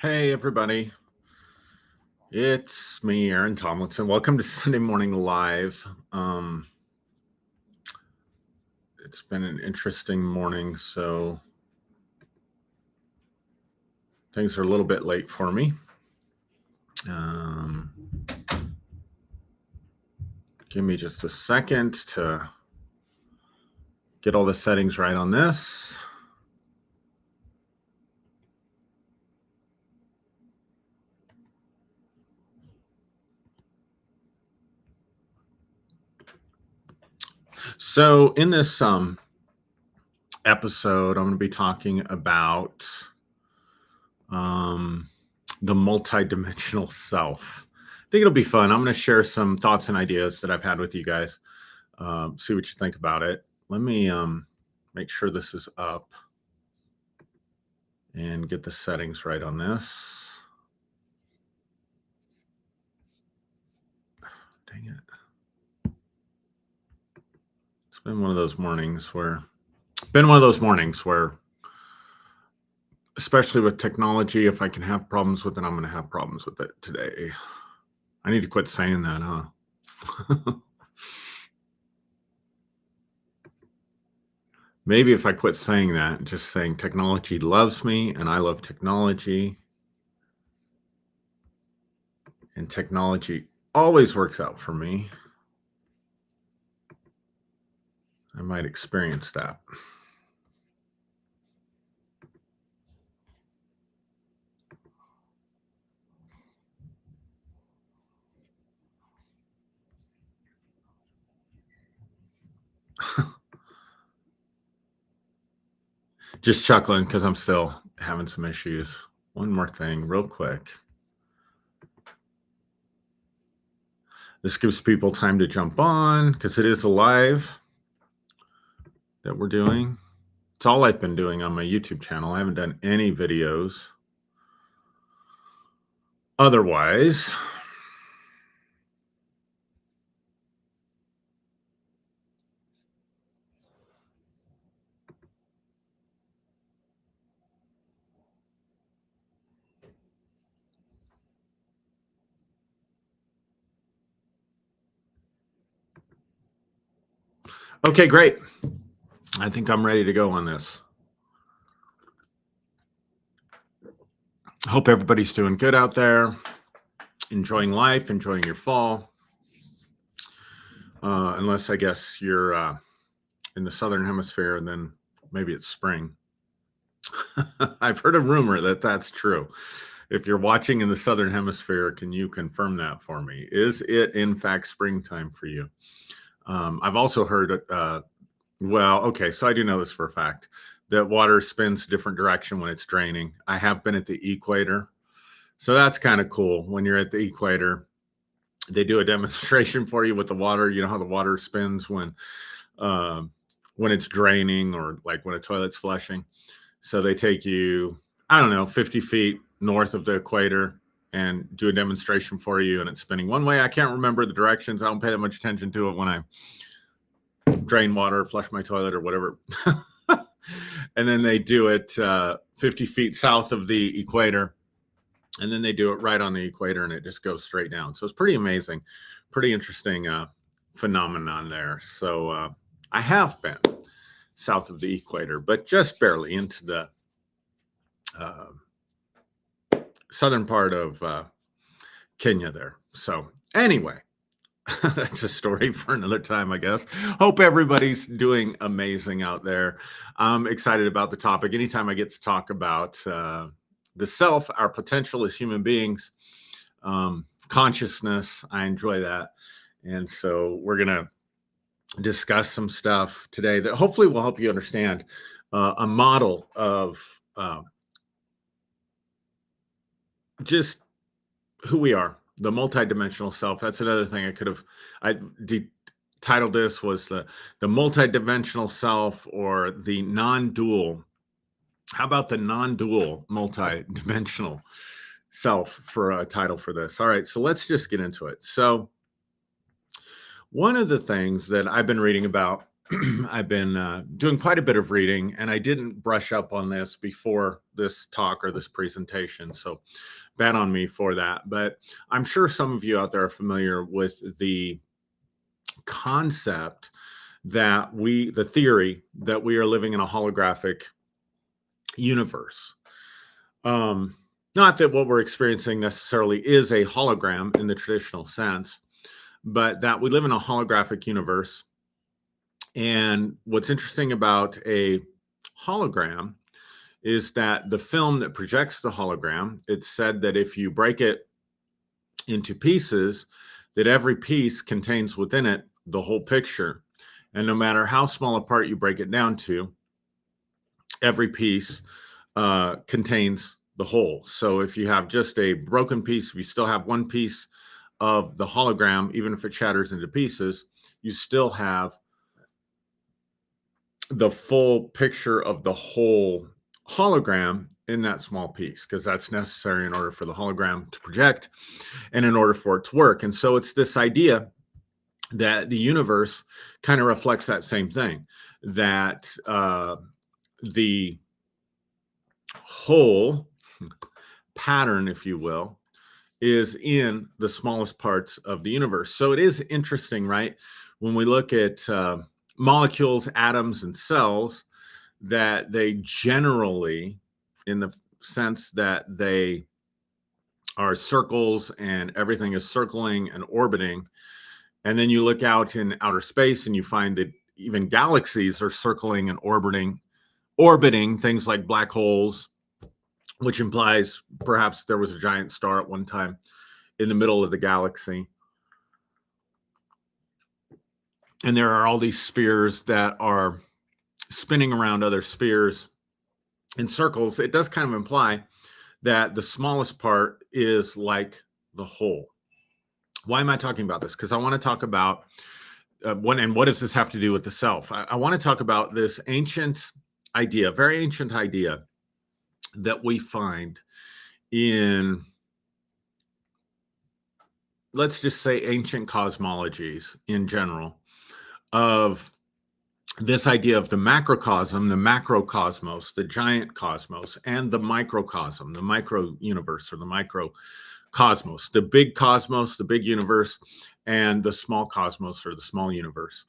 Hey, everybody. It's me, Aaron Tomlinson. Welcome to Sunday Morning Live. It's been an interesting morning, so things are a little bit late for me. Give me just a second to get all the settings right on this. So in this episode, I'm going to be talking about the multidimensional self. I think it'll be fun. I'm going to share some thoughts and ideas that I've had with you guys. See what you think about it. Let me make sure this is up and get the settings right on this. Dang it. It's been one of those mornings where, especially with technology, if I can have problems with it, I'm going to have problems with it today. I need to quit saying that, huh? Maybe if I quit saying that, just saying technology loves me and I love technology. And technology always works out for me. I might experience that. Just chuckling because I'm still having some issues. One more thing, real quick. This gives people time to jump on because it is a live that we're doing. It's all I've been doing on my YouTube channel. I haven't done any videos otherwise. Okay, great. I think I'm ready to go on this. Hope everybody's doing good out there, enjoying life, enjoying your fall. Unless I guess you're in the Southern Hemisphere, and then maybe it's spring. I've heard a rumor that that's true. If you're watching in the Southern Hemisphere, can you confirm that for me? Is it in fact springtime for you? I've also heard, so I do know this for a fact, that water spins a different direction when it's draining. I have been at the equator. So that's kind of cool. When you're at the equator, they do a demonstration for you with the water. You know how the water spins when it's draining, or like when a toilet's flushing. So they take you, 50 feet north of the equator and do a demonstration for you, and it's spinning one way. I can't remember the directions. I don't pay that much attention to it when I drain water, flush my toilet, or whatever. And then they do it 50 feet south of the equator, and then they do it right on the equator, and it just goes straight down. So it's pretty amazing, pretty interesting phenomenon there. So I have been south of the equator, but just barely into the southern part of Kenya there. So anyway, that's a story for another time, I guess. Hope everybody's doing amazing out there. I'm excited about the topic. Anytime I get to talk about the self, our potential as human beings, consciousness, I enjoy that. And so we're going to discuss some stuff today that hopefully will help you understand a model of just who we are, the multidimensional self. That's another thing I titled this was the multidimensional self, or the non-dual. How about the non-dual multidimensional self for a title for this? All right, so let's just get into it. So one of the things that I've been reading about I've been doing quite a bit of reading, and I didn't brush up on this before this talk or this presentation, so bad on me for that. But I'm sure some of you out there are familiar with the concept that the theory that we are living in a holographic universe. Not that what we're experiencing necessarily is a hologram in the traditional sense, but that we live in a holographic universe. And what's interesting about a hologram is that the film that projects the hologram, it's said that if you break it into pieces, that every piece contains within it the whole picture. And no matter how small a part you break it down to, every piece contains the whole. So if you have just a broken piece, if you still have one piece of the hologram, even if it shatters into pieces, you still have the full picture of the whole hologram in that small piece, because that's necessary in order for the hologram to project and in order for it to work. And so it's this idea that the universe kind of reflects that same thing, that the whole pattern, if you will, is in the smallest parts of the universe. So it is interesting, right? When we look at molecules, atoms, and cells, that they generally, in the sense that they are circles and everything is circling and orbiting. And then you look out in outer space and you find that even galaxies are circling and orbiting things like black holes, which implies perhaps there was a giant star at one time in the middle of the galaxy. And there are all these spheres that are spinning around other spheres in circles. It does kind of imply that the smallest part is like the whole. Why am I talking about this? Because I want to talk about what does this have to do with the self? I want to talk about this ancient idea, very ancient idea that we find in, let's just say, ancient cosmologies in general, of this idea of the macrocosm, the macrocosmos, the giant cosmos, and the microcosm, the micro universe or the microcosmos, the big cosmos, the big universe, and the small cosmos or the small universe.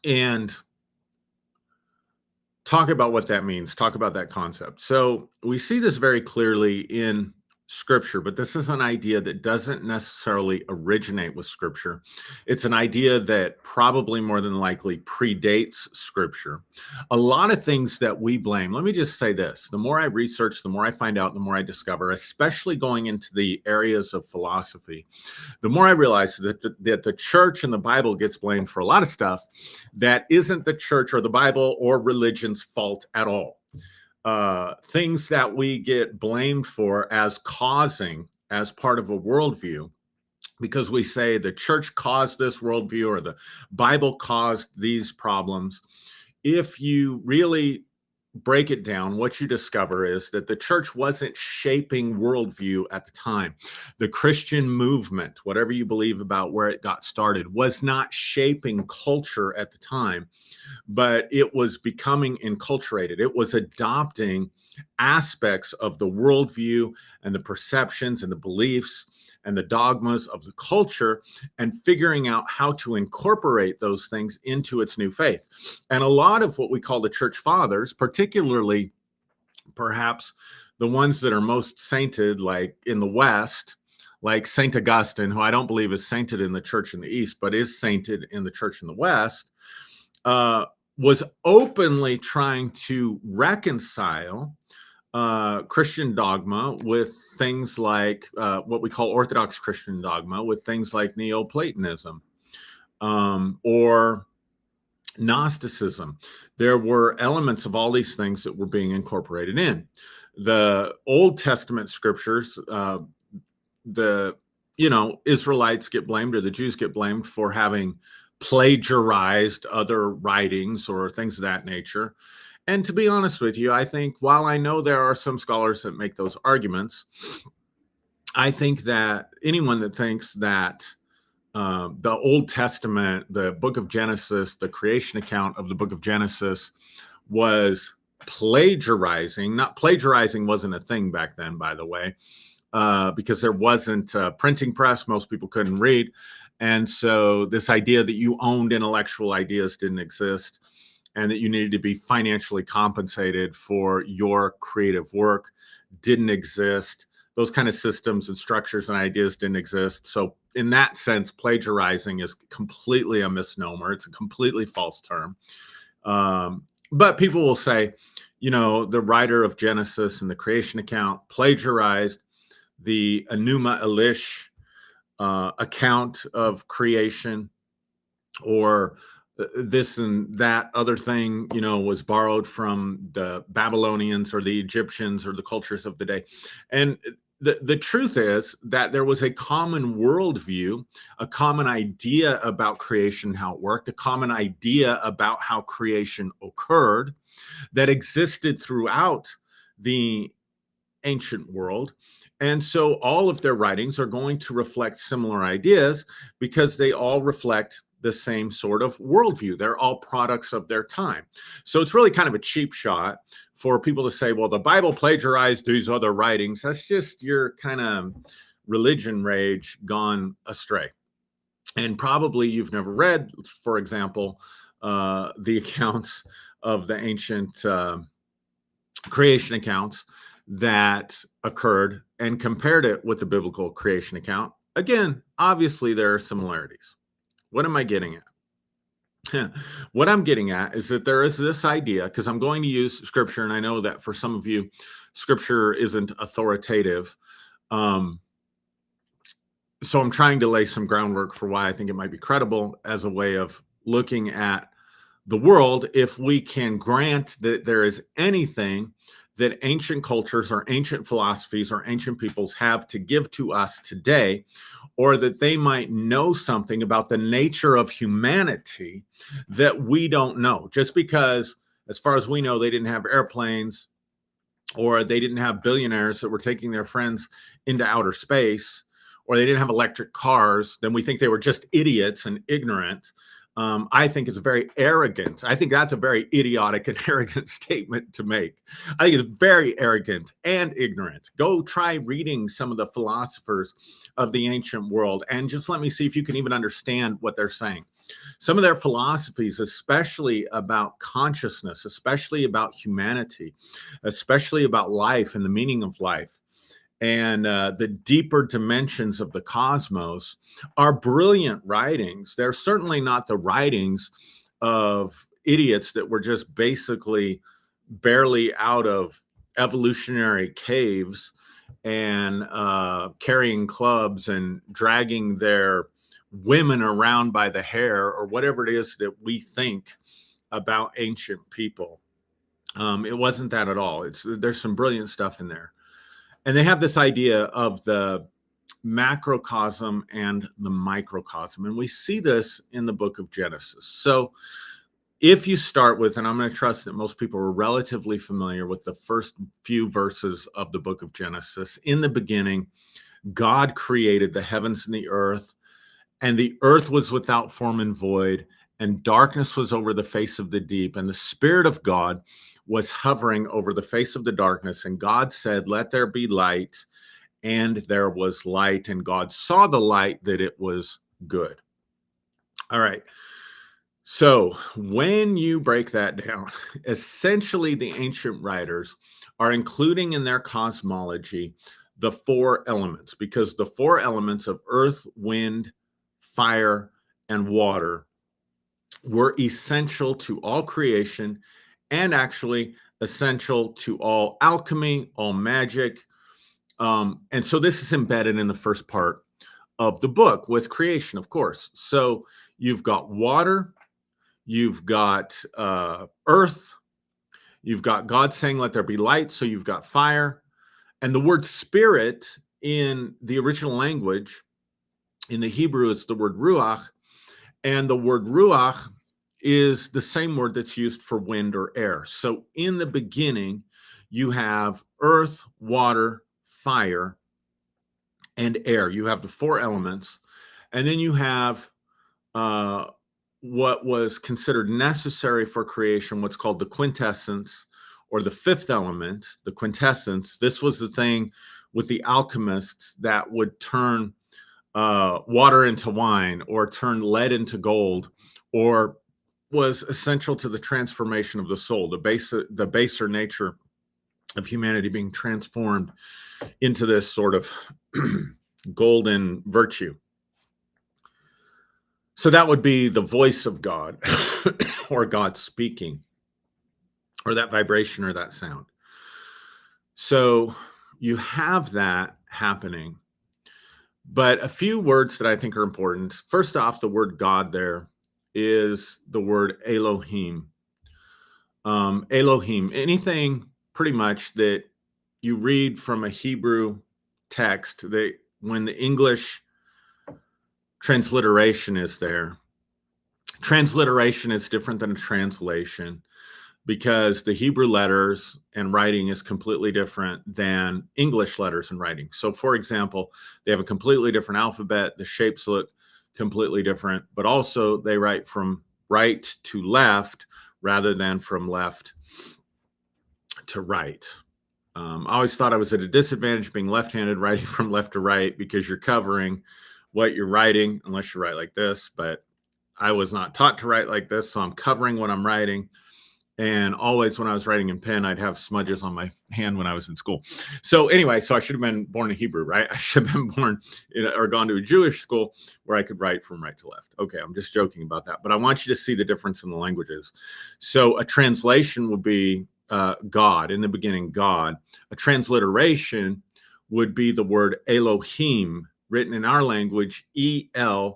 And talk about what that means, talk about that concept. So we see this very clearly in Scripture, but this is an idea that doesn't necessarily originate with Scripture. It's an idea that probably more than likely predates Scripture. A lot of things that we blame, let me just say this, the more I research, the more I find out, the more I discover, especially going into the areas of philosophy, the more I realize that the church and the Bible gets blamed for a lot of stuff that isn't the church or the Bible or religion's fault at all. Things that we get blamed for as causing, as part of a worldview, because we say the church caused this worldview or the Bible caused these problems. If you really break it down, what you discover is that the church wasn't shaping worldview at the time. The Christian movement, whatever you believe about where it got started, was not shaping culture at the time, but it was becoming enculturated. It was adopting aspects of the worldview and the perceptions and the beliefs and the dogmas of the culture and figuring out how to incorporate those things into its new faith. And a lot of what we call the church fathers, particularly perhaps the ones that are most sainted, like in the West, like Saint Augustine, who I don't believe is sainted in the church in the East, but is sainted in the church in the West, was openly trying to reconcile Christian dogma with things like what we call Orthodox Christian dogma, with things like Neoplatonism or Gnosticism. There were elements of all these things that were being incorporated in. The Old Testament scriptures, the Israelites get blamed, or the Jews get blamed for having plagiarized other writings or things of that nature. And to be honest with you, I think while I know there are some scholars that make those arguments, I think that anyone that thinks that the Old Testament, the book of Genesis, the creation account of the book of Genesis was plagiarizing. Not plagiarizing wasn't a thing back then, by the way, because there wasn't a printing press. Most people couldn't read. And so this idea that you owned intellectual ideas didn't exist, and that you needed to be financially compensated for your creative work didn't exist. Those kind of systems and structures and ideas didn't exist. So in that sense, plagiarizing is completely a misnomer. It's a completely false term. But people will say, the writer of Genesis and the creation account plagiarized the Enuma Elish account of creation, or this and that other thing, was borrowed from the Babylonians or the Egyptians or the cultures of the day. And the truth is that there was a common worldview, a common idea about creation, how it worked, a common idea about how creation occurred that existed throughout the ancient world. And so all of their writings are going to reflect similar ideas because they all reflect the same sort of worldview. They're all products of their time. So it's really kind of a cheap shot for people to say, well, the Bible plagiarized these other writings. That's just your kind of religion rage gone astray. And probably you've never read, for example, the accounts of the ancient creation accounts that occurred and compared it with the biblical creation account. Again, obviously there are similarities. What am I getting at? What I'm getting at is that there is this idea, because I'm going to use scripture, and I know that for some of you, scripture isn't authoritative. So I'm trying to lay some groundwork for why I think it might be credible as a way of looking at the world, if we can grant that there is anything that ancient cultures or ancient philosophies or ancient peoples have to give to us today, or that they might know something about the nature of humanity that we don't know. Just because, as far as we know, they didn't have airplanes, or they didn't have billionaires that were taking their friends into outer space, or they didn't have electric cars, then we think they were just idiots and ignorant. I think it's very arrogant. I think that's a very idiotic and arrogant statement to make. I think it's very arrogant and ignorant. Go try reading some of the philosophers of the ancient world and just let me see if you can even understand what they're saying. Some of their philosophies, especially about consciousness, especially about humanity, especially about life and the meaning of life, and the deeper dimensions of the cosmos, are brilliant writings. They're certainly not the writings of idiots that were just basically barely out of evolutionary caves and carrying clubs and dragging their women around by the hair, or whatever it is that we think about ancient people. It wasn't that at all. There's some brilliant stuff in there. And they have this idea of the macrocosm and the microcosm. And we see this in the book of Genesis. So if you start with, and I'm going to trust that most people are relatively familiar with the first few verses of the book of Genesis. In the beginning, God created the heavens and the earth was without form and void, and darkness was over the face of the deep, and the Spirit of God was hovering over the face of the darkness. And God said, "Let there be light," and there was light. And God saw the light, that it was good. All right. So when you break that down, essentially the ancient writers are including in their cosmology the four elements, because the four elements of earth, wind, fire, and water were essential to all creation, and actually essential to all alchemy, all magic. And so this is embedded in the first part of the book with creation, of course. So you've got water, you've got earth, you've got God saying, "Let there be light." So you've got fire. And the word spirit in the original language, in the Hebrew, is the word ruach. And the word ruach is the same word that's used for wind or air. So in the beginning, you have earth, water, fire, and air. You have the four elements. And then you have what was considered necessary for creation, what's called the quintessence or the fifth element, the quintessence. This was the thing with the alchemists that would turn water into wine or turn lead into gold, or was essential to the transformation of the soul, the baser nature of humanity being transformed into this sort of golden virtue. So that would be the voice of God or God speaking, or that vibration or that sound. So you have that happening. But a few words that I think are important. First off, the word God there is the word Elohim. Elohim, anything pretty much that you read from a Hebrew text, that when the English transliteration is there, transliteration is different than a translation, because the Hebrew letters and writing is completely different than English letters and writing. So, for example, they have a completely different alphabet. The shapes look completely different, but also they write from right to left rather than from left to right. I always thought I was at a disadvantage being left-handed, writing from left to right, because you're covering what you're writing, unless you write like this. But I was not taught to write like this, so I'm covering what I'm writing. And always when I was writing in pen, I'd have smudges on my hand when I was in school. So anyway, so I should have been born a Hebrew, right? I should have been born or gone to a Jewish school where I could write from right to left. Okay, I'm just joking about that. But I want you to see the difference in the languages. So a translation would be God, in the beginning, God. A transliteration would be the word Elohim, written in our language, Elohim.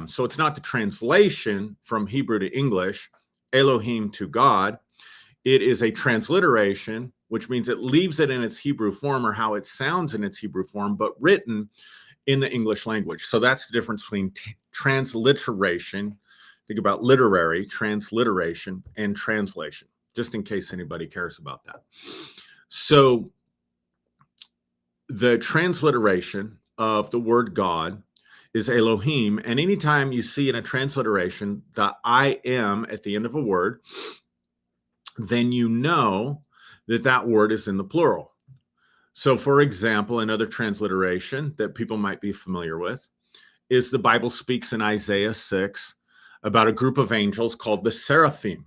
So it's not the translation from Hebrew to English, Elohim to God. It is a transliteration, which means it leaves it in its Hebrew form, or how it sounds in its Hebrew form, but written in the English language. So that's the difference between transliteration. Think about literary, transliteration, and translation, just in case anybody cares about that. So the transliteration of the word God is Elohim. And anytime you see in a transliteration the I am at the end of a word, then you know that that word is in the plural. So, for example, another transliteration that people might be familiar with is the Bible speaks in Isaiah 6 about a group of angels called the seraphim.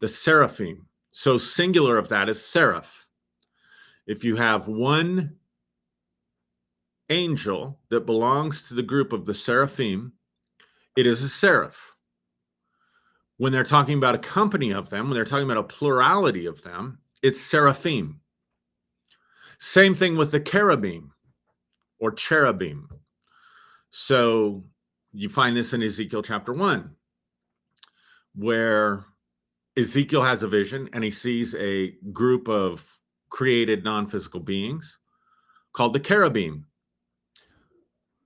The seraphim. So singular of that is seraph. If you have one angel that belongs to the group of the seraphim, it is a seraph. When they're talking about a company of them, when they're talking about a plurality of them, it's seraphim. Same thing with the cherubim or cherubim. So you find this in Ezekiel chapter 1, where Ezekiel has a vision and he sees a group of created non-physical beings called the cherubim.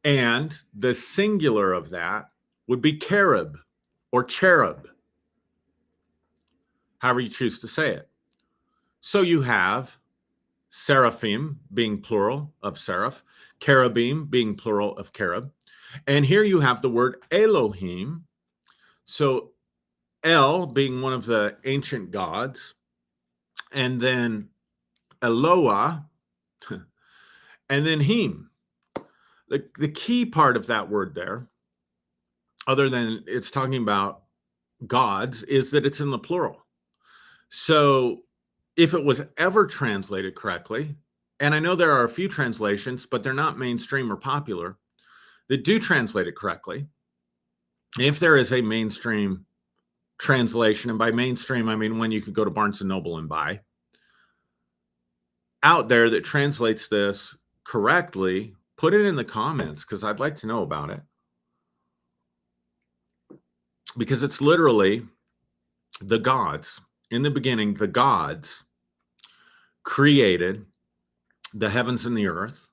And the singular of that would be cherub or cherub, however you choose to say it. So you have seraphim being plural of seraph, cherubim being plural of cherub. And here you have the word Elohim. So El being one of the ancient gods, and then Eloah, and then Him. The key part of that word there, other than it's talking about gods, is that it's in the plural. So if it was ever translated correctly, and I know there are a few translations, but they're not mainstream or popular, that do translate it correctly. If there is a mainstream translation, and by mainstream, I mean one you could go to Barnes & Noble and buy, out there that translates this correctly, put it in the comments, because I'd like to know about it. Because it's literally the gods. In the beginning, the gods created the heavens and the earth.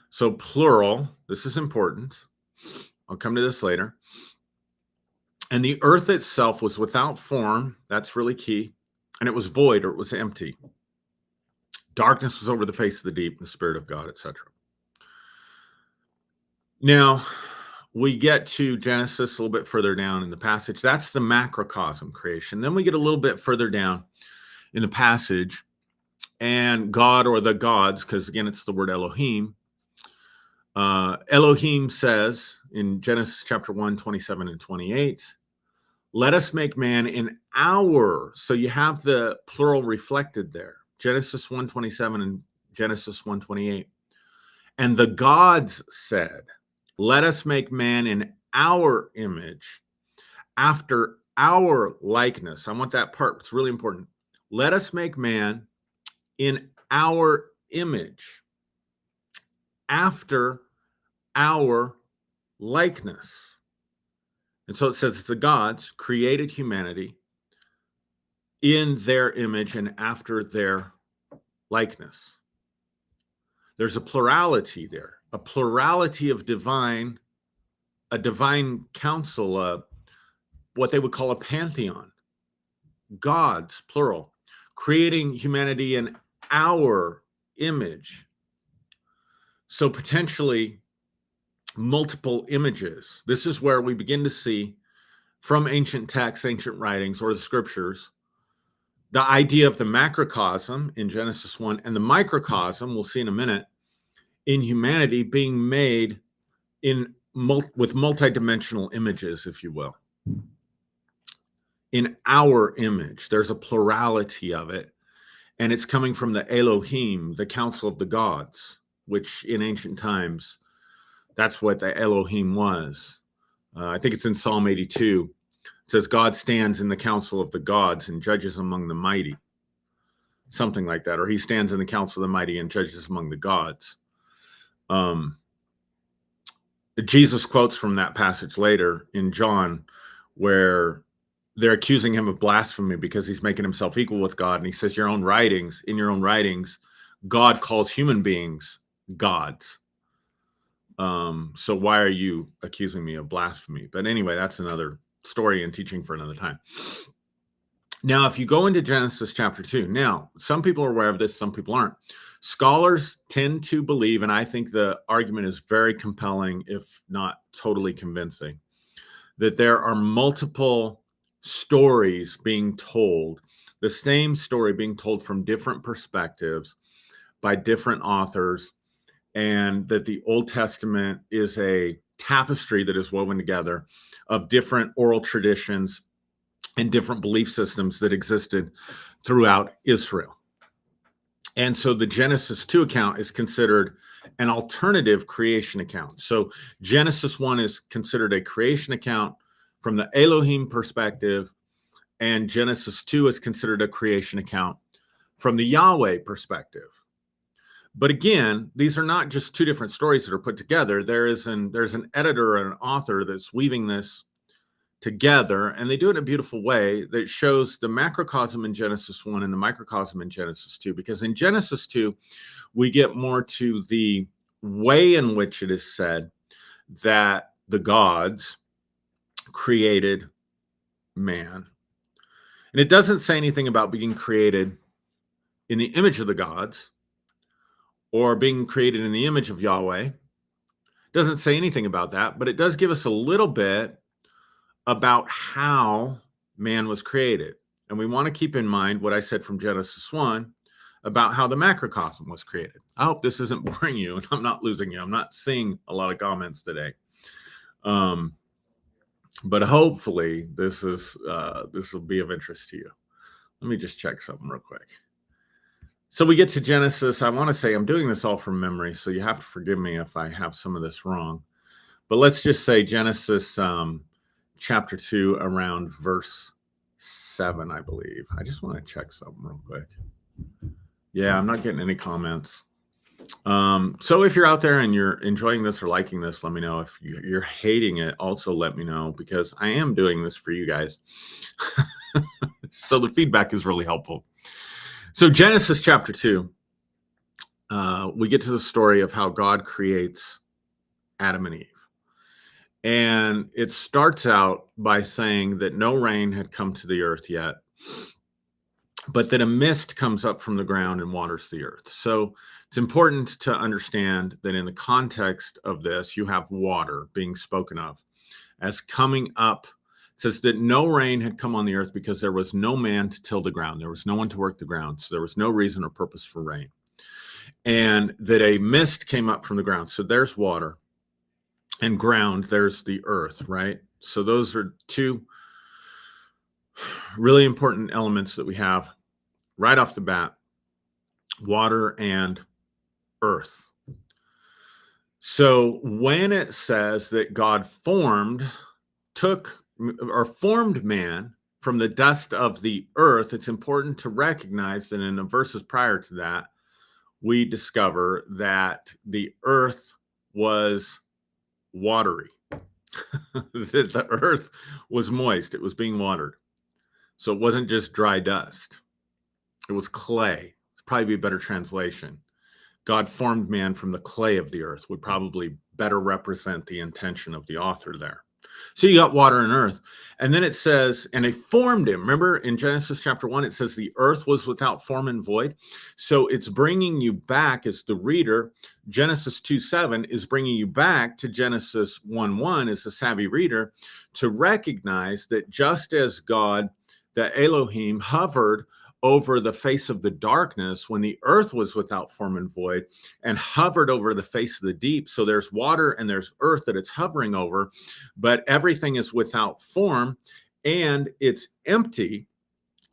So plural, this is important. I'll come to this later. And the earth itself was without form. That's really key. And it was void, or it was empty. Darkness was over the face of the deep, the Spirit of God, etc. Now, we get to Genesis a little bit further down in the passage. That's the macrocosm creation. Then we get a little bit further down in the passage, and God, or the gods, because again, it's the word Elohim. Elohim says in Genesis chapter 1, 27 and 28, let us make man in our, so you have the plural reflected there. Genesis 1:27 and Genesis 1:28. And the gods said, let us make man in our image, after our likeness. I want that part. It's really important. Let us make man in our image, after our likeness. And so it says the gods created humanity in their image and after their likeness. There's a plurality there, a plurality of a divine council, what they would call a pantheon, gods, plural, creating humanity in our image. So potentially multiple images. This is where we begin to see from ancient texts, ancient writings, or the scriptures, the idea of the macrocosm in Genesis 1 and the microcosm, we'll see in a minute, in humanity being made with multidimensional images, if you will. In our image, there's a plurality of it, and it's coming from the Elohim, the council of the gods, which in ancient times, that's what the Elohim was. I think it's in Psalm 82. It says, God stands in the council of the gods and judges among the mighty. Something like that. Or he stands in the council of the mighty and judges among the gods. Jesus quotes from that passage later in John, where they're accusing him of blasphemy because he's making himself equal with God. And he says, in your own writings, God calls human beings gods. So why are you accusing me of blasphemy? But anyway, that's another story and teaching for another time. Now, if you go into Genesis chapter 2, now, some people are aware of this, some people aren't. Scholars tend to believe, and I think the argument is very compelling, if not totally convincing, that there are multiple stories being told, the same story being told from different perspectives by different authors, and that the Old Testament is a tapestry that is woven together of different oral traditions and different belief systems that existed throughout Israel. And so the Genesis 2 account is considered an alternative creation account. So Genesis 1 is considered a creation account from the Elohim perspective, and Genesis 2 is considered a creation account from the Yahweh perspective. But again, these are not just two different stories that are put together. There's an editor and an author that's weaving this together, and they do it in a beautiful way that shows the macrocosm in Genesis 1 and the microcosm in Genesis 2. Because in Genesis 2, we get more to the way in which it is said that the gods created man. And it doesn't say anything about being created in the image of the gods or being created in the image of Yahweh. It doesn't say anything about that, but it does give us a little bit about how man was created. And we want to keep in mind what I said from Genesis 1 about how the macrocosm was created. I hope this isn't boring you and I'm not losing you. I'm not seeing a lot of comments today. But hopefully this will be of interest to you. Let me just check something real quick. So we get to Genesis. I want to say I'm doing this all from memory, so you have to forgive me if I have some of this wrong. But let's just say Genesis chapter 2 around verse 7, I believe. I just want to check something real quick. Yeah, I'm not getting any comments. So if you're out there and you're enjoying this or liking this, let me know. If you're hating it, also let me know, because I am doing this for you guys. So the feedback is really helpful. So Genesis chapter 2, we get to the story of how God creates Adam and Eve. And it starts out by saying that no rain had come to the earth yet, but that a mist comes up from the ground and waters the earth. So It's important to understand that in the context of this, you have water being spoken of as coming up. It says that no rain had come on the earth because there was no man to till the ground. There was no one to work the ground. So there was no reason or purpose for rain. And that a mist came up from the ground. So there's water, and ground, there's the earth, right? So those are two really important elements that we have right off the bat: water and earth. So when it says that God formed man from the dust of the earth, it's important to recognize that in the verses prior to that, we discover that the earth was watery. That the earth was moist. It was being watered. So it wasn't just dry dust. It was clay. Probably be a better translation. God formed man from the clay of the earth would probably better represent the intention of the author there. So you got water and earth. And then it says, and they formed him. Remember in Genesis chapter 1, it says the earth was without form and void. So it's bringing you back as the reader. Genesis 2:7 is bringing you back to Genesis 1:1 as a savvy reader to recognize that just as God, the Elohim, hovered over the face of the darkness when the earth was without form and void, and hovered over the face of the deep. So there's water and there's earth that it's hovering over, but everything is without form and it's empty.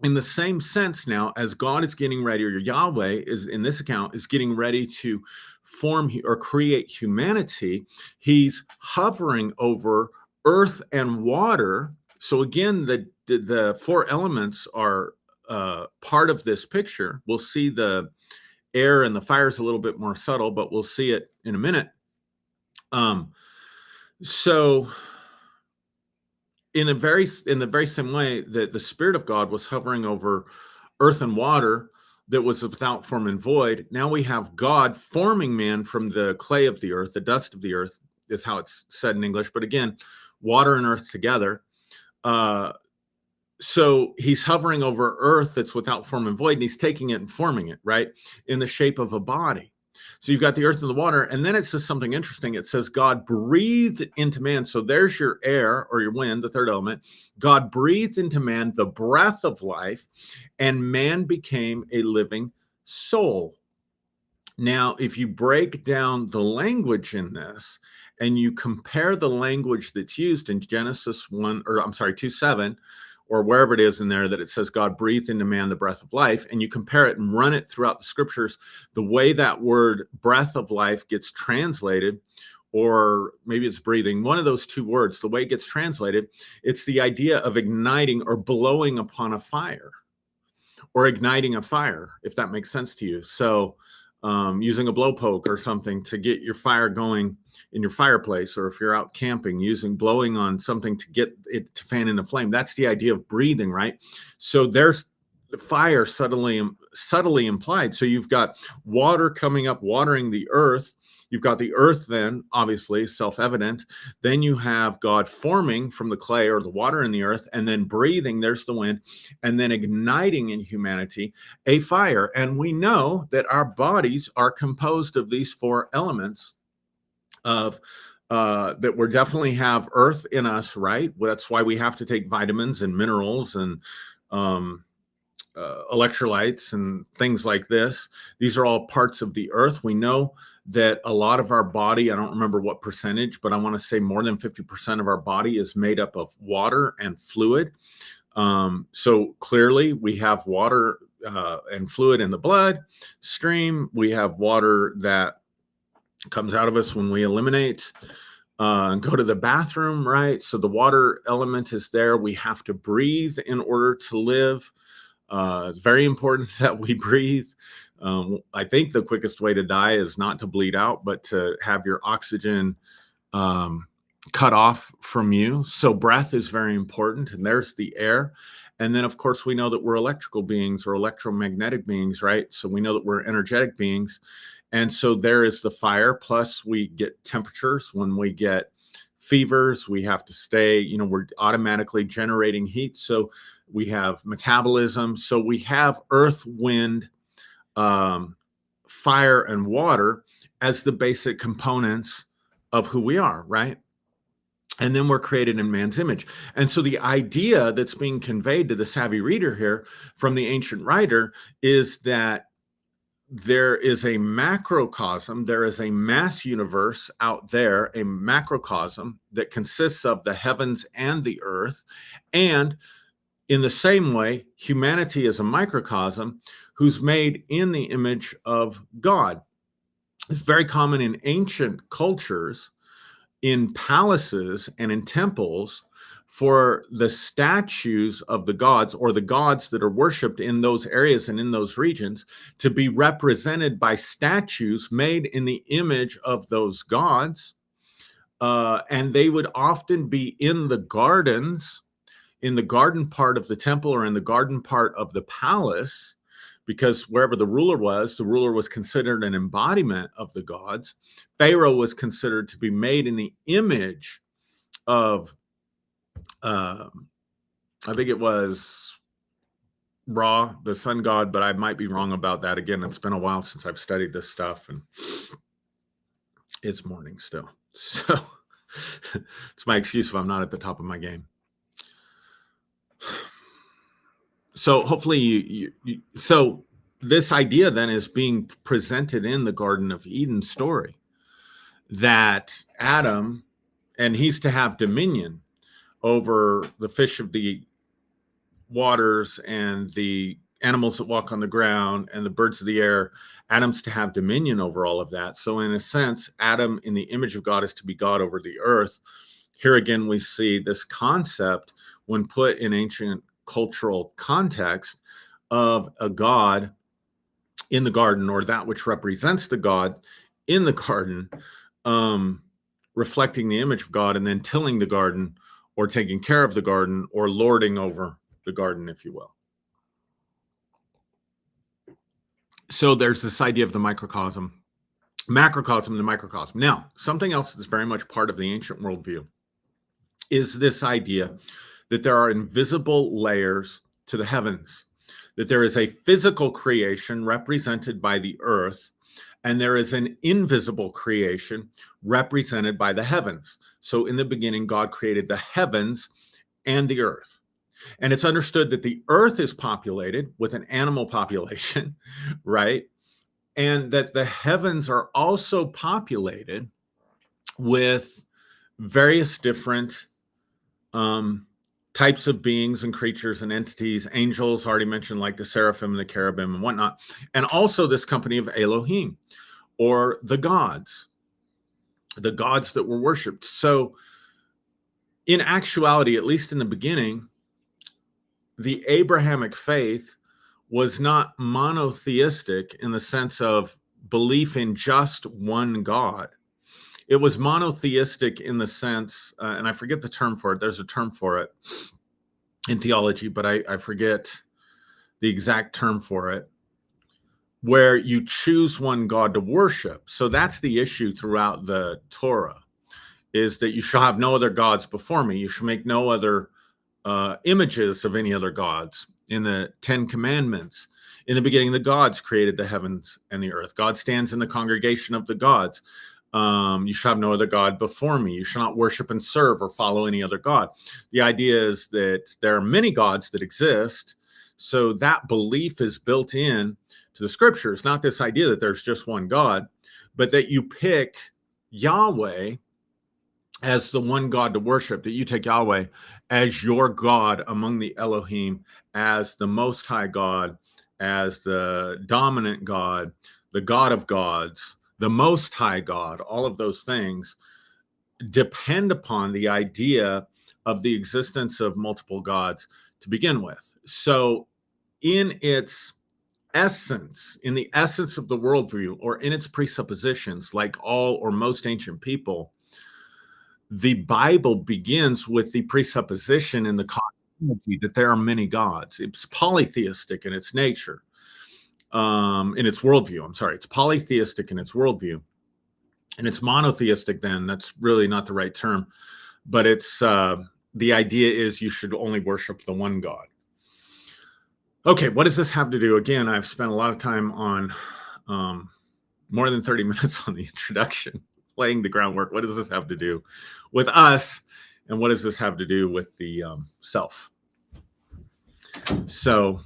In the same sense, now, as God is getting ready, or Yahweh is in this account is getting ready to form or create humanity, he's hovering over earth and water. So again, the four elements are part of this picture. We'll see the air and the fire is a little bit more subtle, but we'll see it in a minute. So in the very same way that the Spirit of God was hovering over earth and water that was without form and void, now we have God forming man from the clay of the earth, the dust of the earth is how it's said in English, but again, water and earth together. So he's hovering over earth that's without form and void, and he's taking it and forming it, right, in the shape of a body. So you've got the earth and the water, and then it says something interesting. It says God breathed into man. So there's your air or your wind, the third element. God breathed into man the breath of life, and man became a living soul. Now, if you break down the language in this, and you compare the language that's used in Genesis 2:7, or wherever it is in there that it says God breathed into man the breath of life, and you compare it and run it throughout the scriptures, the way that word breath of life gets translated, or maybe it's breathing, one of those two words, the way it gets translated, it's the idea of igniting or blowing upon a fire, or igniting a fire, if that makes sense to you. So using a blowpoke or something to get your fire going in your fireplace, or if you're out camping, blowing on something to get it to fan into flame. That's the idea of breathing, right? So there's the fire subtly implied. So you've got water coming up, watering the earth. You've got the earth then, obviously, self-evident. Then you have God forming from the clay or the water in the earth, and then breathing, there's the wind, and then igniting in humanity a fire. And we know that our bodies are composed of these four elements of that we definitely have earth in us, right? Well, that's why we have to take vitamins and minerals and electrolytes and things like this. These are all parts of the earth. We know that a lot of our body, I don't remember what percentage, but I want to say more than 50% of our body is made up of water and fluid. So clearly we have water and fluid in the blood stream. We have water that comes out of us when we eliminate and go to the bathroom, right? So the water element is there. We have to breathe in order to live. It's very important that we breathe. I think the quickest way to die is not to bleed out, but to have your oxygen cut off from you. So breath is very important, and there's the air. And then, of course, we know that we're electrical beings or electromagnetic beings, right? So we know that we're energetic beings. And so there is the fire, plus we get temperatures. When we get fevers, we have to stay, we're automatically generating heat. So we have metabolism. So we have earth, wind, fire and water as the basic components of who we are, right? And then we're created in man's image. And so the idea that's being conveyed to the savvy reader here from the ancient writer is that there is a macrocosm, there is a mass universe out there, a macrocosm that consists of the heavens and the earth. And in the same way, humanity is a microcosm who's made in the image of God. It's very common in ancient cultures, in palaces and in temples, for the statues of the gods or the gods that are worshipped in those areas and in those regions to be represented by statues made in the image of those gods. And they would often be in the gardens, in the garden part of the temple or in the garden part of the palace, because wherever the ruler was considered an embodiment of the gods. Pharaoh was considered to be made in the image of, I think it was Ra, the sun god, but I might be wrong about that. Again, it's been a while since I've studied this stuff, and it's morning still. So it's my excuse if I'm not at the top of my game. So hopefully so this idea then is being presented in the Garden of Eden story, that Adam, and he's to have dominion over the fish of the waters and the animals that walk on the ground and the birds of the air. Adam's to have dominion over all of that. So in a sense, Adam in the image of God is to be God over the earth. Here again, we see this concept when put in ancient cultural context of a God in the garden, or that which represents the God in the garden, reflecting the image of God, and then tilling the garden or taking care of the garden or lording over the garden, if you will. So there's this idea of the macrocosm, the microcosm. Now, something else that's very much part of the ancient worldview is this idea that there are invisible layers to the heavens, that there is a physical creation represented by the earth, and there is an invisible creation represented by the heavens. So in the beginning, God created the heavens and the earth. And it's understood that the earth is populated with an animal population, right? And that the heavens are also populated with various different types of beings and creatures and entities, angels, already mentioned, like the seraphim and the cherubim and whatnot. And also this company of Elohim, or the gods that were worshipped. So in actuality, at least in the beginning, the Abrahamic faith was not monotheistic in the sense of belief in just one God. It was monotheistic in the sense, and I forget the term for it. There's a term for it in theology, but I forget the exact term for it, where you choose one God to worship. So that's the issue throughout the Torah, is that you shall have no other gods before me. You shall make no other images of any other gods. In the 10 Commandments, in the beginning, the gods created the heavens and the earth. God stands in the congregation of the gods. You shall have no other God before me. You shall not worship and serve or follow any other God. The idea is that there are many gods that exist. So that belief is built in to the scriptures, not this idea that there's just one God, but that you pick Yahweh as the one God to worship, that you take Yahweh as your God among the Elohim, as the Most High God, as the dominant God, the God of gods, the Most High God. All of those things depend upon the idea of the existence of multiple gods to begin with. So in its essence, in the essence of the worldview, or in its presuppositions, like all or most ancient people, the Bible begins with the presupposition in the cosmology that there are many gods. It's polytheistic in its nature, in its worldview. I'm sorry, it's polytheistic in its worldview. And it's monotheistic then. That's really not the right term. But it's the idea is you should only worship the one God. Okay, what does this have to do? Again, I've spent a lot of time on more than 30 minutes on the introduction, laying the groundwork. What does this have to do with us? And what does this have to do with the self? So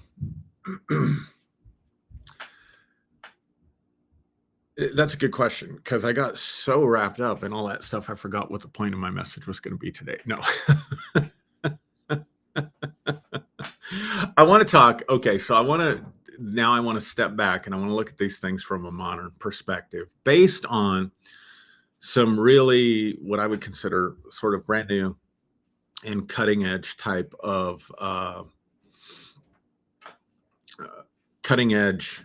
that's a good question, because I got so wrapped up in all that stuff, I forgot what the point of my message was going to be today. No. I want to talk. Okay, so I want to step back and I want to look at these things from a modern perspective based on some really what I would consider sort of brand new and cutting edge type of cutting edge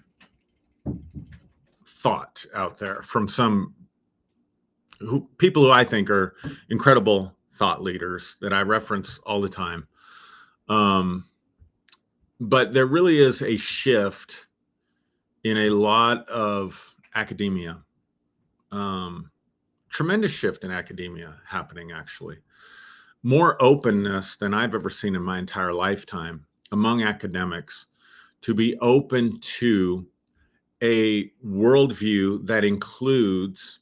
thought out there from some people who I think are incredible thought leaders that I reference all the time. But there really is a shift in a lot of academia, tremendous shift in academia happening, actually. More openness than I've ever seen in my entire lifetime among academics to be open to a worldview that includes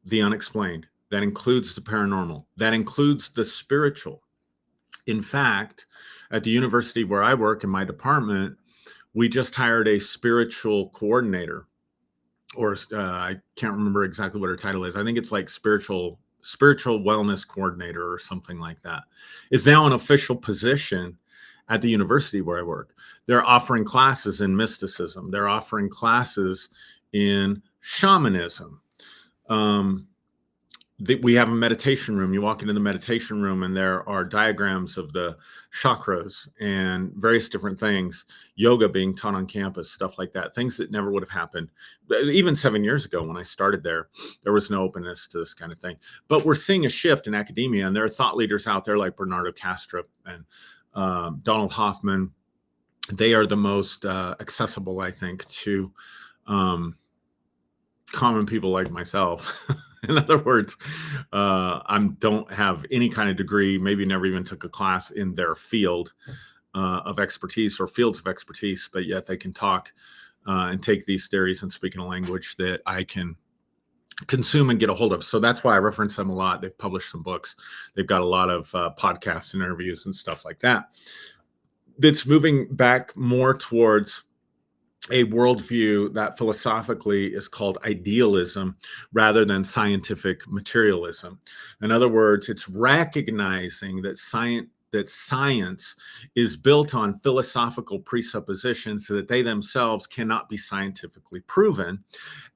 the unexplained, that includes the paranormal, that includes the spiritual. In fact, at the university where I work in my department, we just hired a spiritual coordinator, or I can't remember exactly what her title is. I think it's like spiritual wellness coordinator or something like that. Is now an official position at the university where I work. They're offering classes in mysticism. They're offering classes in shamanism. We have a meditation room. You walk into the meditation room and there are diagrams of the chakras and various different things, yoga being taught on campus, stuff like that, things that never would have happened. Even 7 years ago when I started there was no openness to this kind of thing. But we're seeing a shift in academia, and there are thought leaders out there like Bernardo Kastrup and Donald Hoffman. They are the most accessible, I think, to common people like myself. In other words, I don't have any kind of degree, maybe never even took a class in their field of expertise or fields of expertise, but yet they can talk and take these theories and speak in a language that I can consume and get a hold of. So that's why I reference them a lot. They've published some books. They've got a lot of podcasts and interviews and stuff like that. That's moving back more towards a worldview that philosophically is called idealism rather than scientific materialism. In other words, it's recognizing that science is built on philosophical presuppositions so that they themselves cannot be scientifically proven,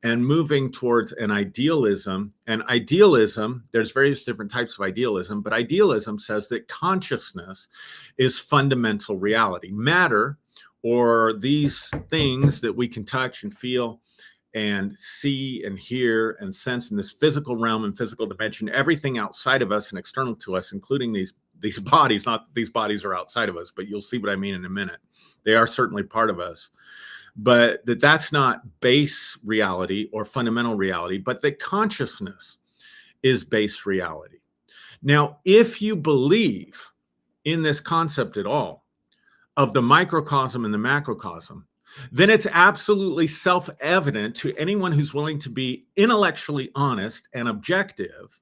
and moving towards an idealism. And idealism, there's various different types of idealism, but idealism says that consciousness is fundamental reality. Matter, or these things that we can touch and feel and see and hear and sense in this physical realm and physical dimension, everything outside of us and external to us, including these bodies. Not these bodies are outside of us, but you'll see what I mean in a minute. They are certainly part of us. But that's not base reality or fundamental reality, but that consciousness is base reality. Now, if you believe in this concept at all, of the microcosm and the macrocosm, then it's absolutely self-evident to anyone who's willing to be intellectually honest and objective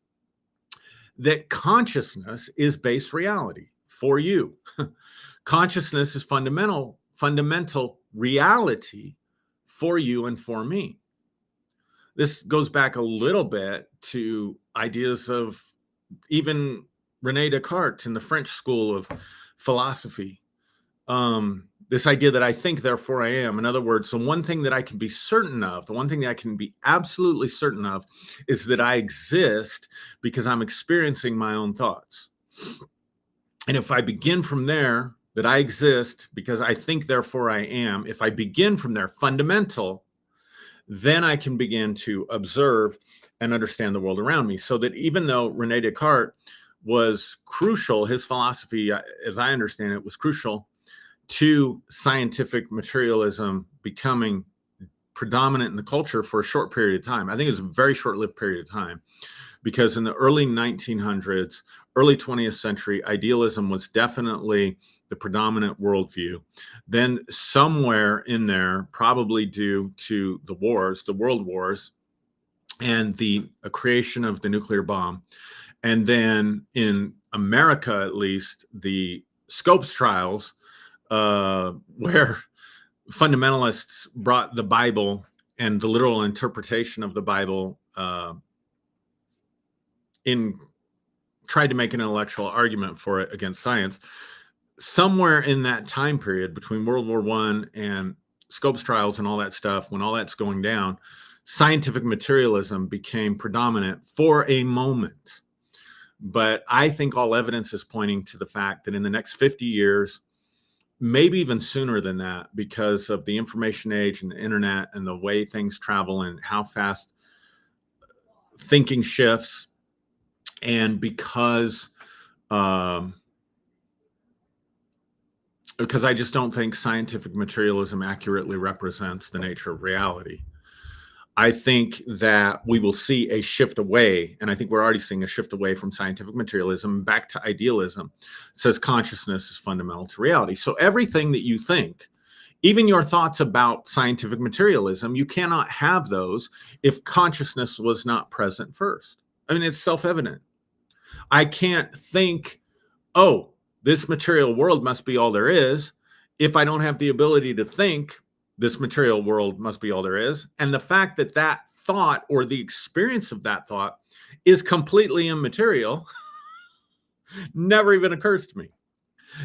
that consciousness is base reality for you. Consciousness is fundamental reality for you and for me. This goes back a little bit to ideas of even René Descartes in the French school of philosophy. This idea that I think, therefore I am. In other words, the one thing that I can be certain of, the one thing that I can be absolutely certain of, is that I exist because I'm experiencing my own thoughts. And if I begin from there, that I exist because I think, therefore I am, if I begin from there, fundamental, then I can begin to observe and understand the world around me. So that even though René Descartes was crucial, his philosophy, as I understand it, was crucial to scientific materialism becoming predominant in the culture for a short period of time. I think it was a very short-lived period of time, because in the early 1900s, early 20th century, idealism was definitely the predominant worldview. Then somewhere in there, probably due to the wars, the world wars, and the creation of the nuclear bomb, and then in America, at least, the Scopes trials, where fundamentalists brought the Bible and the literal interpretation of the Bible tried to make an intellectual argument for it against science. Somewhere in that time period between World War I and Scopes trials and all that stuff, when all that's going down, scientific materialism became predominant for a moment. But I think all evidence is pointing to the fact that in the next 50 years, maybe even sooner than that, because of the information age and the internet and the way things travel and how fast thinking shifts, and because I just don't think scientific materialism accurately represents the nature of reality. I think that we will see a shift away, and I think we're already seeing a shift away from scientific materialism back to idealism. It says consciousness is fundamental to reality. So everything that you think, even your thoughts about scientific materialism, you cannot have those if consciousness was not present first. I mean, it's self-evident. I can't think, oh, this material world must be all there is, if I don't have the ability to think this material world must be all there is. And the fact that that thought or the experience of that thought is completely immaterial never even occurs to me.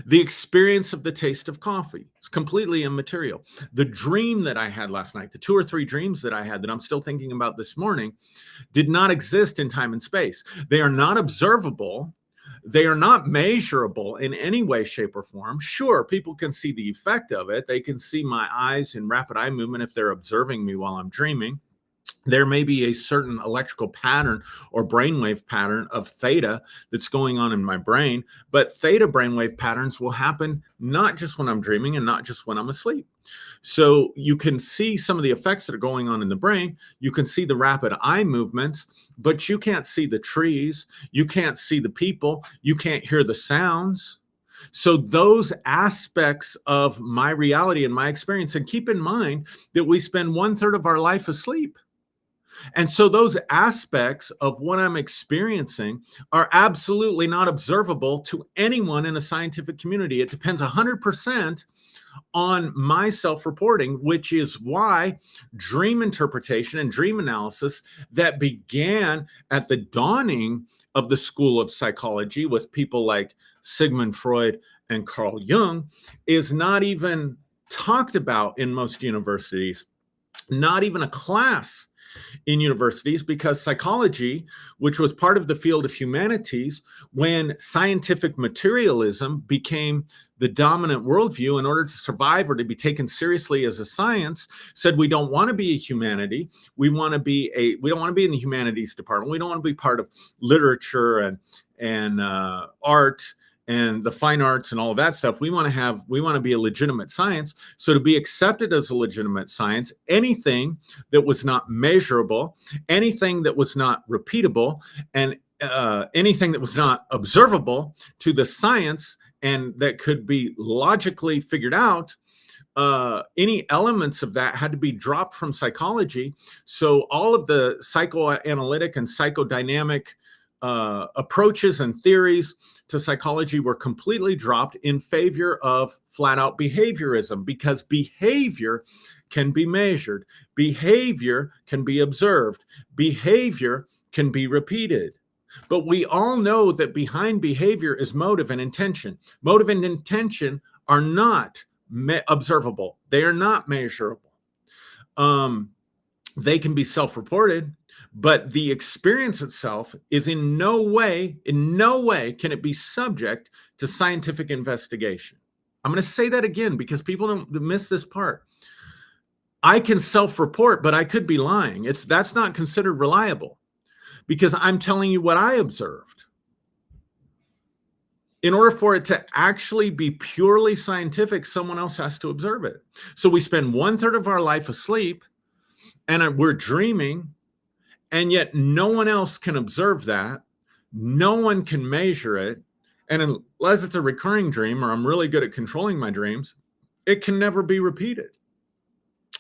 The experience of the taste of coffee is completely immaterial. The dream that I had last night, the 2 or 3 dreams that I had that I'm still thinking about this morning, did not exist in time and space. They are not observable. They are not measurable in any way, shape, or form. Sure, people can see the effect of it. They can see my eyes in rapid eye movement if they're observing me while I'm dreaming. There may be a certain electrical pattern or brainwave pattern of theta that's going on in my brain, but theta brainwave patterns will happen not just when I'm dreaming and not just when I'm asleep. So you can see some of the effects that are going on in the brain. You can see the rapid eye movements, but you can't see the trees. You can't see the people. You can't hear the sounds. So those aspects of my reality and my experience, and keep in mind that we spend 1/3 of our life asleep. And so those aspects of what I'm experiencing are absolutely not observable to anyone in a scientific community. It depends 100% on my self-reporting, which is why dream interpretation and dream analysis that began at the dawning of the school of psychology with people like Sigmund Freud and Carl Jung is not even talked about in most universities, not even a class in universities, because psychology, which was part of the field of humanities, when scientific materialism became the dominant worldview in order to survive or to be taken seriously as a science, said we don't want to be a humanity. We don't want to be in the humanities department. We don't want to be part of literature and art and the fine arts and all of that stuff. We want to be a legitimate science. So to be accepted as a legitimate science, anything that was not measurable, anything that was not repeatable, and anything that was not observable to the science and that could be logically figured out, any elements of that had to be dropped from psychology. So all of the psychoanalytic and psychodynamic approaches and theories to psychology were completely dropped in favor of flat out behaviorism, because behavior can be measured, behavior can be observed, behavior can be repeated. But we all know that behind behavior is motive and intention. Motive and intention are not observable. They are not measurable. They can be self-reported, but the experience itself is in no way can it be subject to scientific investigation. I'm going to say that again because people don't miss this part. I can self-report, but I could be lying. That's not considered reliable because I'm telling you what I observed. In order for it to actually be purely scientific, someone else has to observe it. So we spend 1/3 of our life asleep, and we're dreaming, and yet no one else can observe that. No one can measure it. And unless it's a recurring dream, or I'm really good at controlling my dreams, it can never be repeated.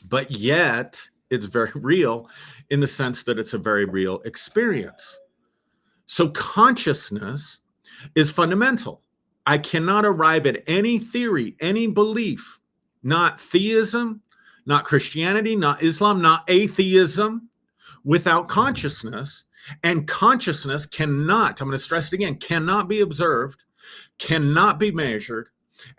But yet it's very real in the sense that it's a very real experience. So consciousness is fundamental. I cannot arrive at any theory, any belief, not theism, not Christianity, not Islam, not atheism, without consciousness. And consciousness cannot, I'm going to stress it again, cannot be observed, cannot be measured,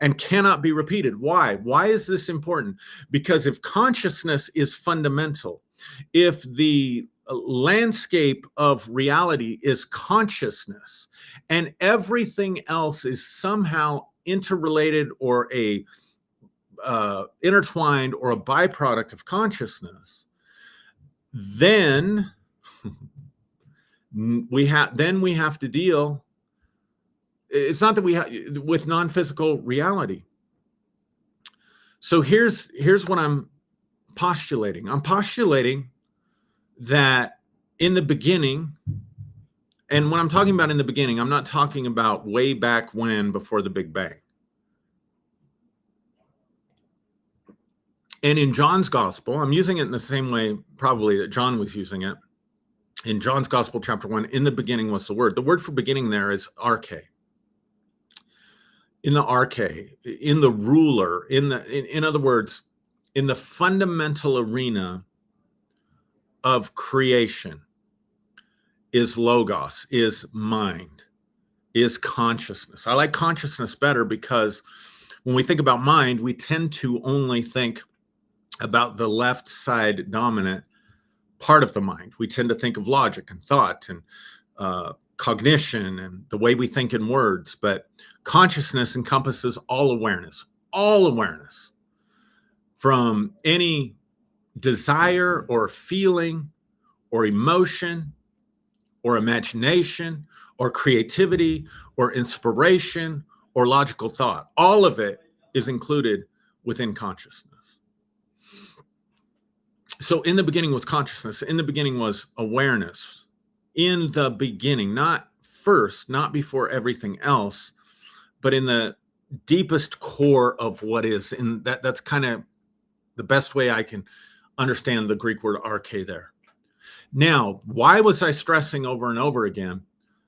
and cannot be repeated. Why? Why is this important? Because if consciousness is fundamental, if the landscape of reality is consciousness, and everything else is somehow interrelated or intertwined or a byproduct of consciousness, then we have to deal. It's not that we have with non-physical reality. So here's what I'm postulating. I'm postulating that in the beginning, and when I'm talking about in the beginning, I'm not talking about way back when, before the Big Bang. And in John's gospel, I'm using it in the same way probably that John was using it. In John's gospel, chapter 1, in the beginning was the word. The word for beginning there is arche. In the arche, in the ruler, in other words, in the fundamental arena of creation is logos, is mind, is consciousness. I like consciousness better because when we think about mind, we tend to only think about the left side dominant part of the mind. We tend to think of logic and thought and cognition and the way we think in words, but consciousness encompasses all awareness from any desire or feeling or emotion or imagination or creativity or inspiration or logical thought. All of it is included within consciousness. So in the beginning was consciousness. In the beginning was awareness. In the beginning, not first, not before everything else, but in the deepest core of what is. And that's kind of the best way I can understand the Greek word arche there. Now, why was I stressing over and over again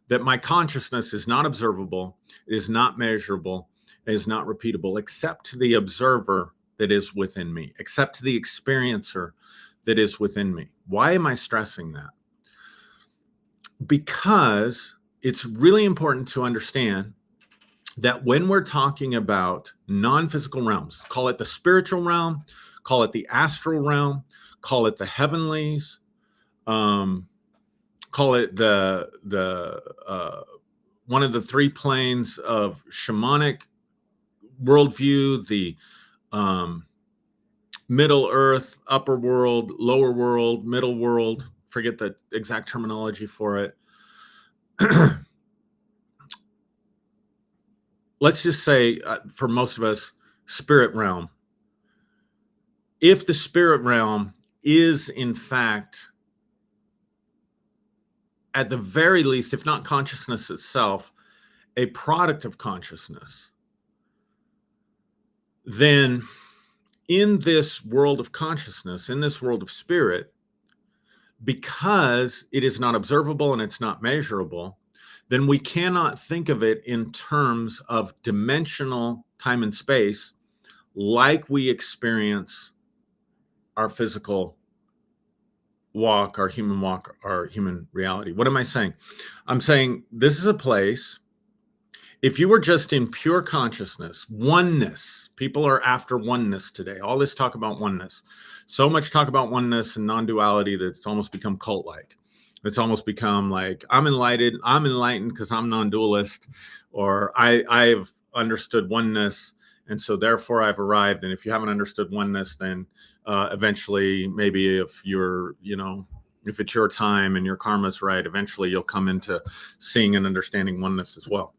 that my consciousness is not observable, it is not measurable, it is not repeatable, except to the observer that is within me, except to the experiencer that is within me? Why am I stressing that? Because it's really important to understand that when we're talking about non-physical realms, call it the spiritual realm, call it the astral realm, call it the heavenlies, call it the one of the three planes of shamanic worldview, the middle earth, upper world, lower world, middle world, forget the exact terminology for it. Let's just say, for most of us, spirit realm. If the spirit realm is, in fact, at the very least, if not consciousness itself, a product of consciousness, then in this world of consciousness, in this world of spirit, because it is not observable and it's not measurable, then we cannot think of it in terms of dimensional time and space like we experience our physical walk, our human reality. What am I saying? I'm saying this is a place, if you were just in pure consciousness, oneness, people are after oneness today. All this talk about oneness. So much talk about oneness and non-duality that it's almost become cult-like. It's almost become like, I'm enlightened because I'm non-dualist, or I've understood oneness, and so therefore I've arrived. And if you haven't understood oneness, then eventually, maybe if you're, if it's your time and your karma's right, eventually you'll come into seeing and understanding oneness as well.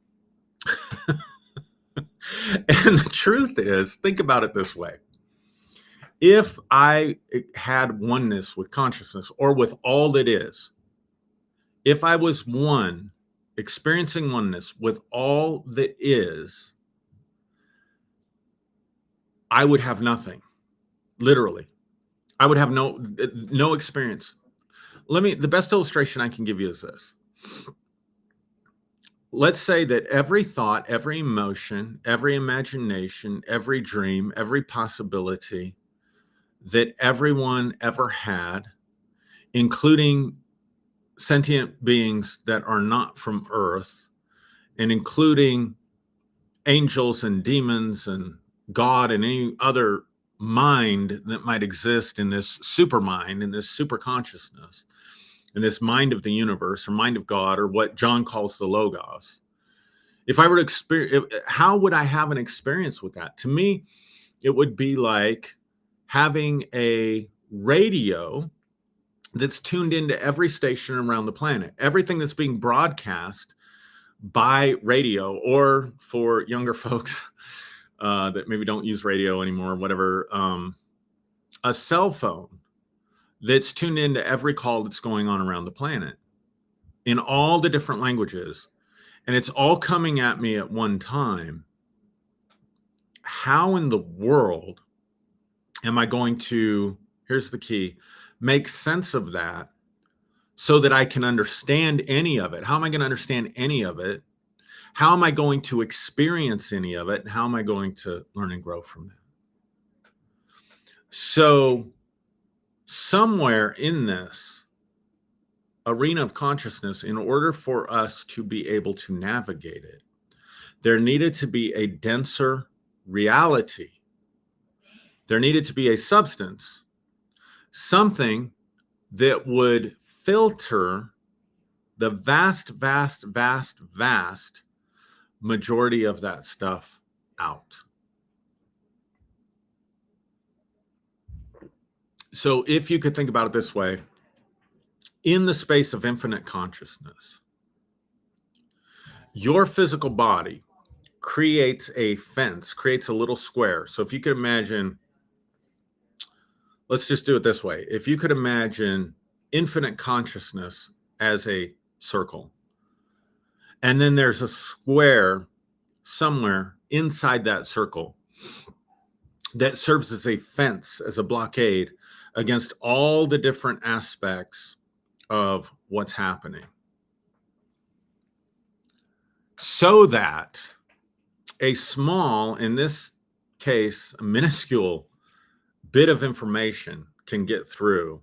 And the truth is, think about it this way. If I had oneness with consciousness or with all that is, if I was one, experiencing oneness with all that is, I would have nothing. Literally, I would have no experience. The best illustration I can give you is this. Let's say that every thought, every emotion, every imagination, every dream, every possibility that everyone ever had, including sentient beings that are not from Earth, and including angels and demons and God and any other mind that might exist in this super mind, in this super consciousness, in this mind of the universe or mind of God, or what John calls the Logos. If I were to experience, how would I have an experience with that? To me, it would be like having a radio that's tuned into every station around the planet. Everything that's being broadcast by radio, or for younger folks that maybe don't use radio anymore, whatever, a cell phone that's tuned into every call that's going on around the planet in all the different languages, and it's all coming at me at one time. How in the world am I going to, here's the key, make sense of that so that I can understand any of it? How am I going to understand any of it? How am I going to experience any of it? And how am I going to learn and grow from that? So somewhere in this arena of consciousness, in order for us to be able to navigate it, there needed to be a denser reality. There needed to be a substance, something that would filter the vast majority of that stuff out. So if you could think about it this way, in the space of infinite consciousness, your physical body creates a fence, creates a little square. So if you could imagine, let's just do it this way. If you could imagine infinite consciousness as a circle, and then there's a square somewhere inside that circle that serves as a fence, as a blockade against all the different aspects of what's happening, so that a small, in this case, a minuscule bit of information can get through.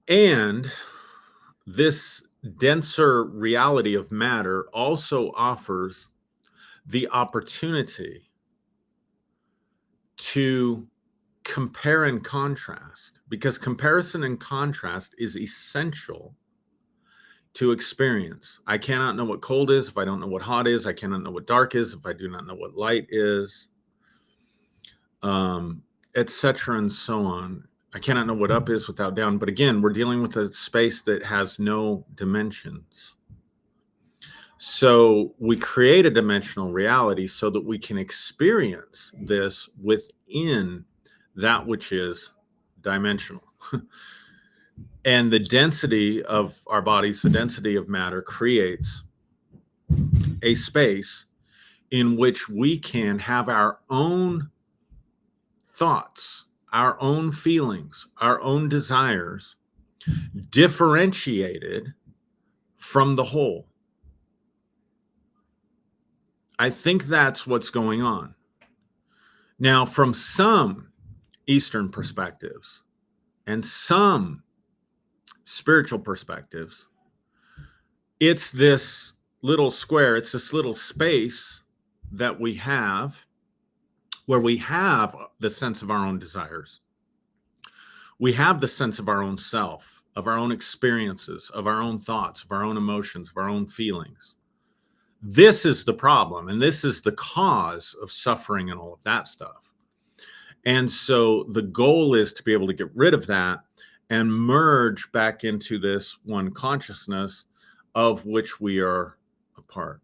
And this denser reality of matter also offers the opportunity to compare and contrast, because comparison and contrast is essential to experience. I cannot know what cold is if I don't know what hot is. I cannot know what dark is if I do not know what light is, etc. and so on. I cannot know what up is without down. But again, we're dealing with a space that has no dimensions. So we create a dimensional reality so that we can experience this within that which is dimensional. And the density of our bodies, the density of matter, creates a space in which we can have our own thoughts, our own feelings, our own desires differentiated from the whole. I think that's what's going on. Now, from some Eastern perspectives and some spiritual perspectives, it's this little square, it's this little space that we have where we have the sense of our own desires. We have the sense of our own self, of our own experiences, of our own thoughts, of our own emotions, of our own feelings. This is the problem, and this is the cause of suffering and all of that stuff. And so the goal is to be able to get rid of that and merge back into this one consciousness of which we are a part.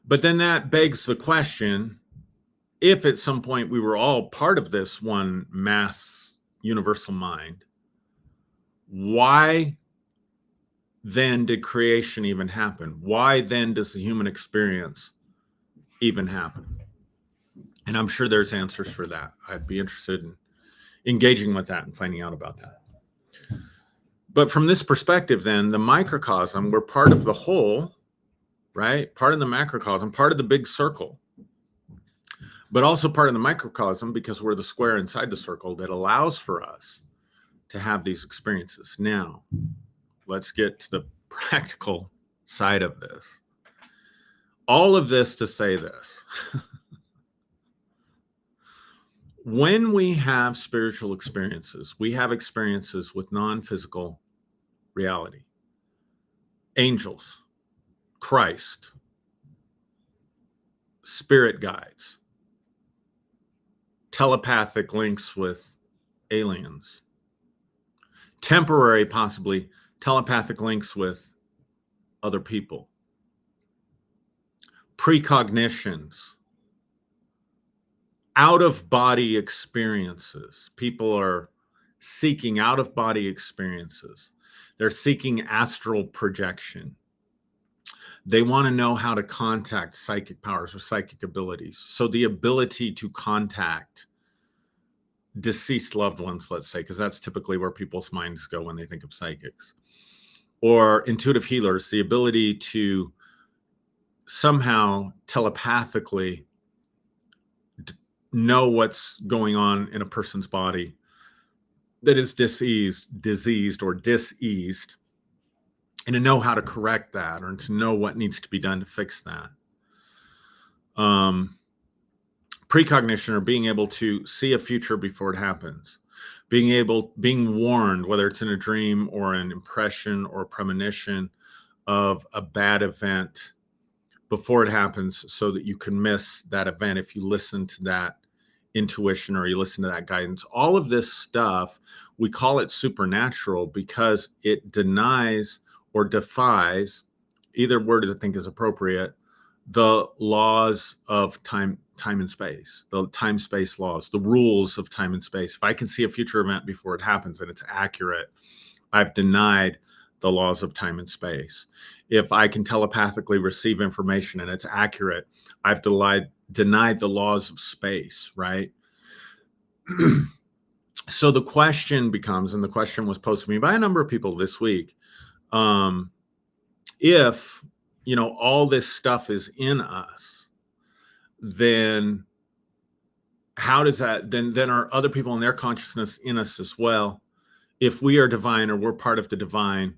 But then that begs the question, if at some point we were all part of this one mass universal mind, why then did creation even happen? Why then does the human experience even happen? And I'm sure there's answers for that. I'd be interested in engaging with that and finding out about that. But from this perspective, then, the microcosm, we're part of the whole, right? Part of the macrocosm, part of the big circle, but also part of the microcosm because we're the square inside the circle that allows for us to have these experiences. Now, let's get to the practical side of this. All of this to say this. When we have spiritual experiences, we have experiences with non-physical reality. Angels, Christ, spirit guides, telepathic links with aliens, temporary, possibly, telepathic links with other people, precognitions, out-of-body experiences. People are seeking out-of-body experiences. They're seeking astral projection. They want to know how to contact psychic powers or psychic abilities. So the ability to contact deceased loved ones, let's say, because that's typically where people's minds go when they think of psychics. Or intuitive healers, the ability to somehow telepathically know what's going on in a person's body that is diseased or diseased, and to know how to correct that or to know what needs to be done to fix that. Precognition, or being able to see a future before it happens, being warned, whether it's in a dream or an impression or premonition of a bad event before it happens, so that you can miss that event if you listen to that intuition or you listen to that guidance. All of this stuff, we call it supernatural because it denies or defies, either word I think is appropriate, the laws of time and space, the time-space laws, the rules of time and space. If I can see a future event before it happens and it's accurate, I've denied the laws of time and space. If I can telepathically receive information and it's accurate, I've denied the laws of space, right? So the question becomes, and the question was posed to me by a number of people this week, if, all this stuff is in us, then how does that, then are other people in their consciousness in us as well? If we are divine or we're part of the divine,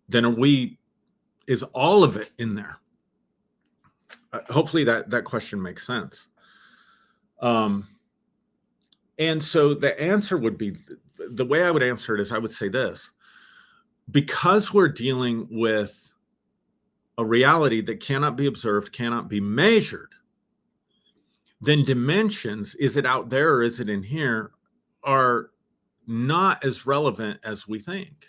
then is all of it in there? Hopefully that question makes sense. And so the answer would be, the way I would answer it is I would say this: because we're dealing with a reality that cannot be observed, cannot be measured, then dimensions, is it out there or is it in here, are not as relevant as we think.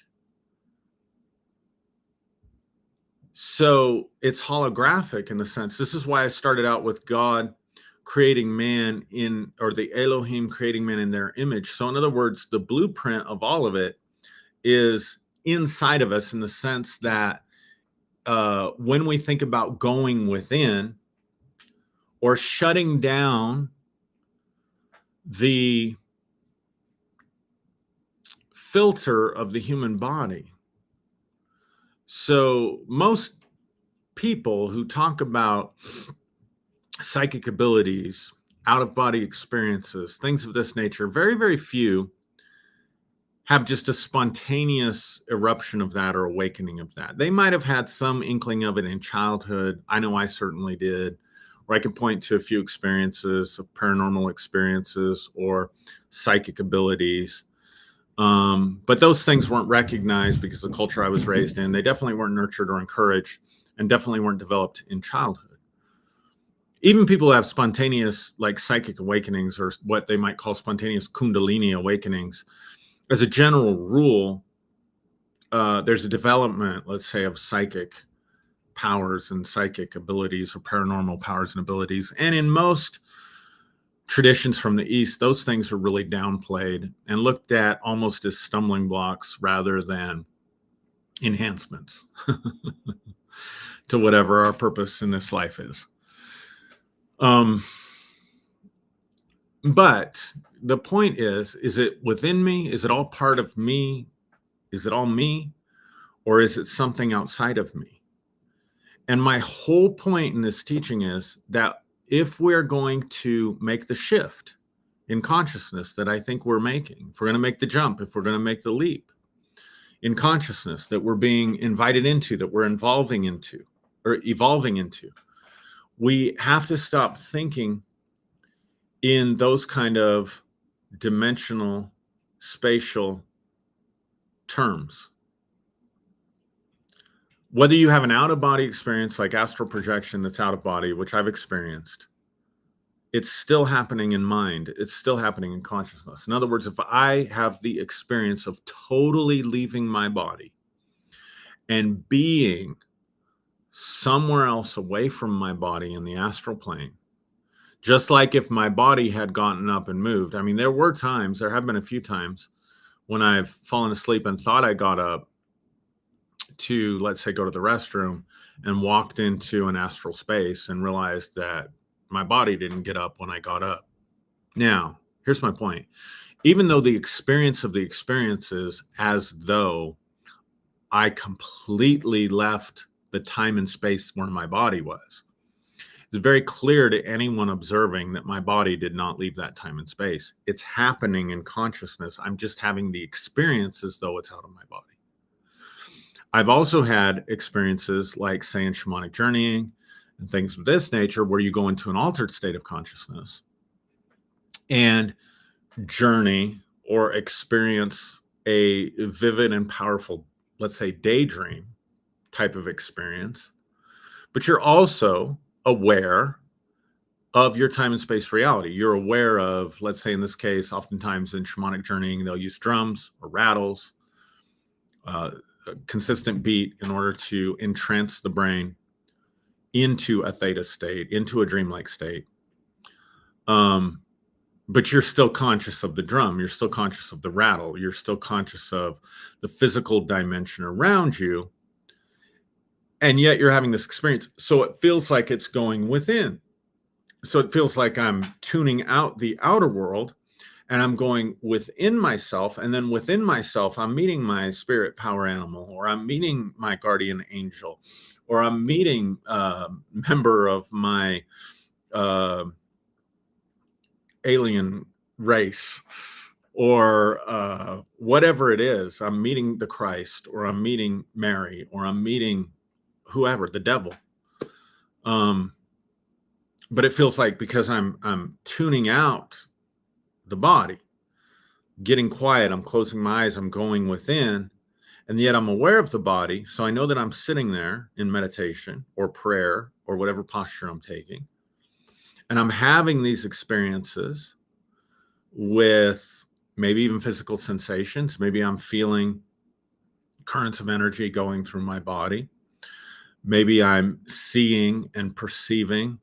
So it's holographic in the sense, this is why I started out with God creating man or the Elohim creating man in their image. So in other words, the blueprint of all of it is inside of us, in the sense that when we think about going within or shutting down the filter of the human body. So most people who talk about psychic abilities, out-of-body experiences, things of this nature, very, very few have just a spontaneous eruption of that or awakening of that. They might have had some inkling of it in childhood. I know I certainly did. Or I can point to a few experiences of paranormal experiences or psychic abilities. But those things weren't recognized because the culture I was raised in, they definitely weren't nurtured or encouraged, and definitely weren't developed in childhood. Even people who have spontaneous, like, psychic awakenings, or what they might call spontaneous Kundalini awakenings, as a general rule, there's a development, let's say, of psychic powers and psychic abilities or paranormal powers and abilities. And in most traditions from the East, those things are really downplayed and looked at almost as stumbling blocks rather than enhancements to whatever our purpose in this life is. But the point is it within me? Is it all part of me? Is it all me? Or is it something outside of me? And my whole point in this teaching is that if we're going to make the shift in consciousness that I think we're making, if we're going to make the jump, if we're going to make the leap in consciousness that we're being invited into, that we're evolving into, we have to stop thinking in those kind of dimensional, spatial terms. Whether you have an out-of-body experience like astral projection that's out of body, which I've experienced, it's still happening in mind. It's still happening in consciousness. In other words, if I have the experience of totally leaving my body and being somewhere else away from my body in the astral plane, just like if my body had gotten up and moved. I mean, there have been a few times when I've fallen asleep and thought I got up to, let's say, go to the restroom and walked into an astral space and realized that my body didn't get up when I got up. Now, here's my point. Even though the experience of the experience is as though I completely left the time and space where my body was, it's very clear to anyone observing that my body did not leave that time and space. It's happening in consciousness. I'm just having the experience as though it's out of my body. I've also had experiences like, say, in shamanic journeying and things of this nature, where you go into an altered state of consciousness and journey or experience a vivid and powerful, let's say, daydream type of experience. But you're also aware of your time and space reality. You're aware of, let's say in this case, oftentimes in shamanic journeying, they'll use drums or rattles, a consistent beat in order to entrance the brain into a theta state, into a dreamlike state. But you're still conscious of the drum. You're still conscious of the rattle. You're still conscious of the physical dimension around you. And yet you're having this experience. So it feels like it's going within. So it feels like I'm tuning out the outer world and I'm going within myself. And then within myself, I'm meeting my spirit power animal, or I'm meeting my guardian angel, or I'm meeting a member of my alien race, or whatever it is. I'm meeting the Christ, or I'm meeting Mary, or I'm meeting whoever, the devil. But it feels like, because I'm tuning out the body, getting quiet, I'm closing my eyes, I'm going within, and yet I'm aware of the body. So I know that I'm sitting there in meditation or prayer or whatever posture I'm taking, and I'm having these experiences with maybe even physical sensations. Maybe I'm feeling currents of energy going through my body. Maybe I'm seeing and perceiving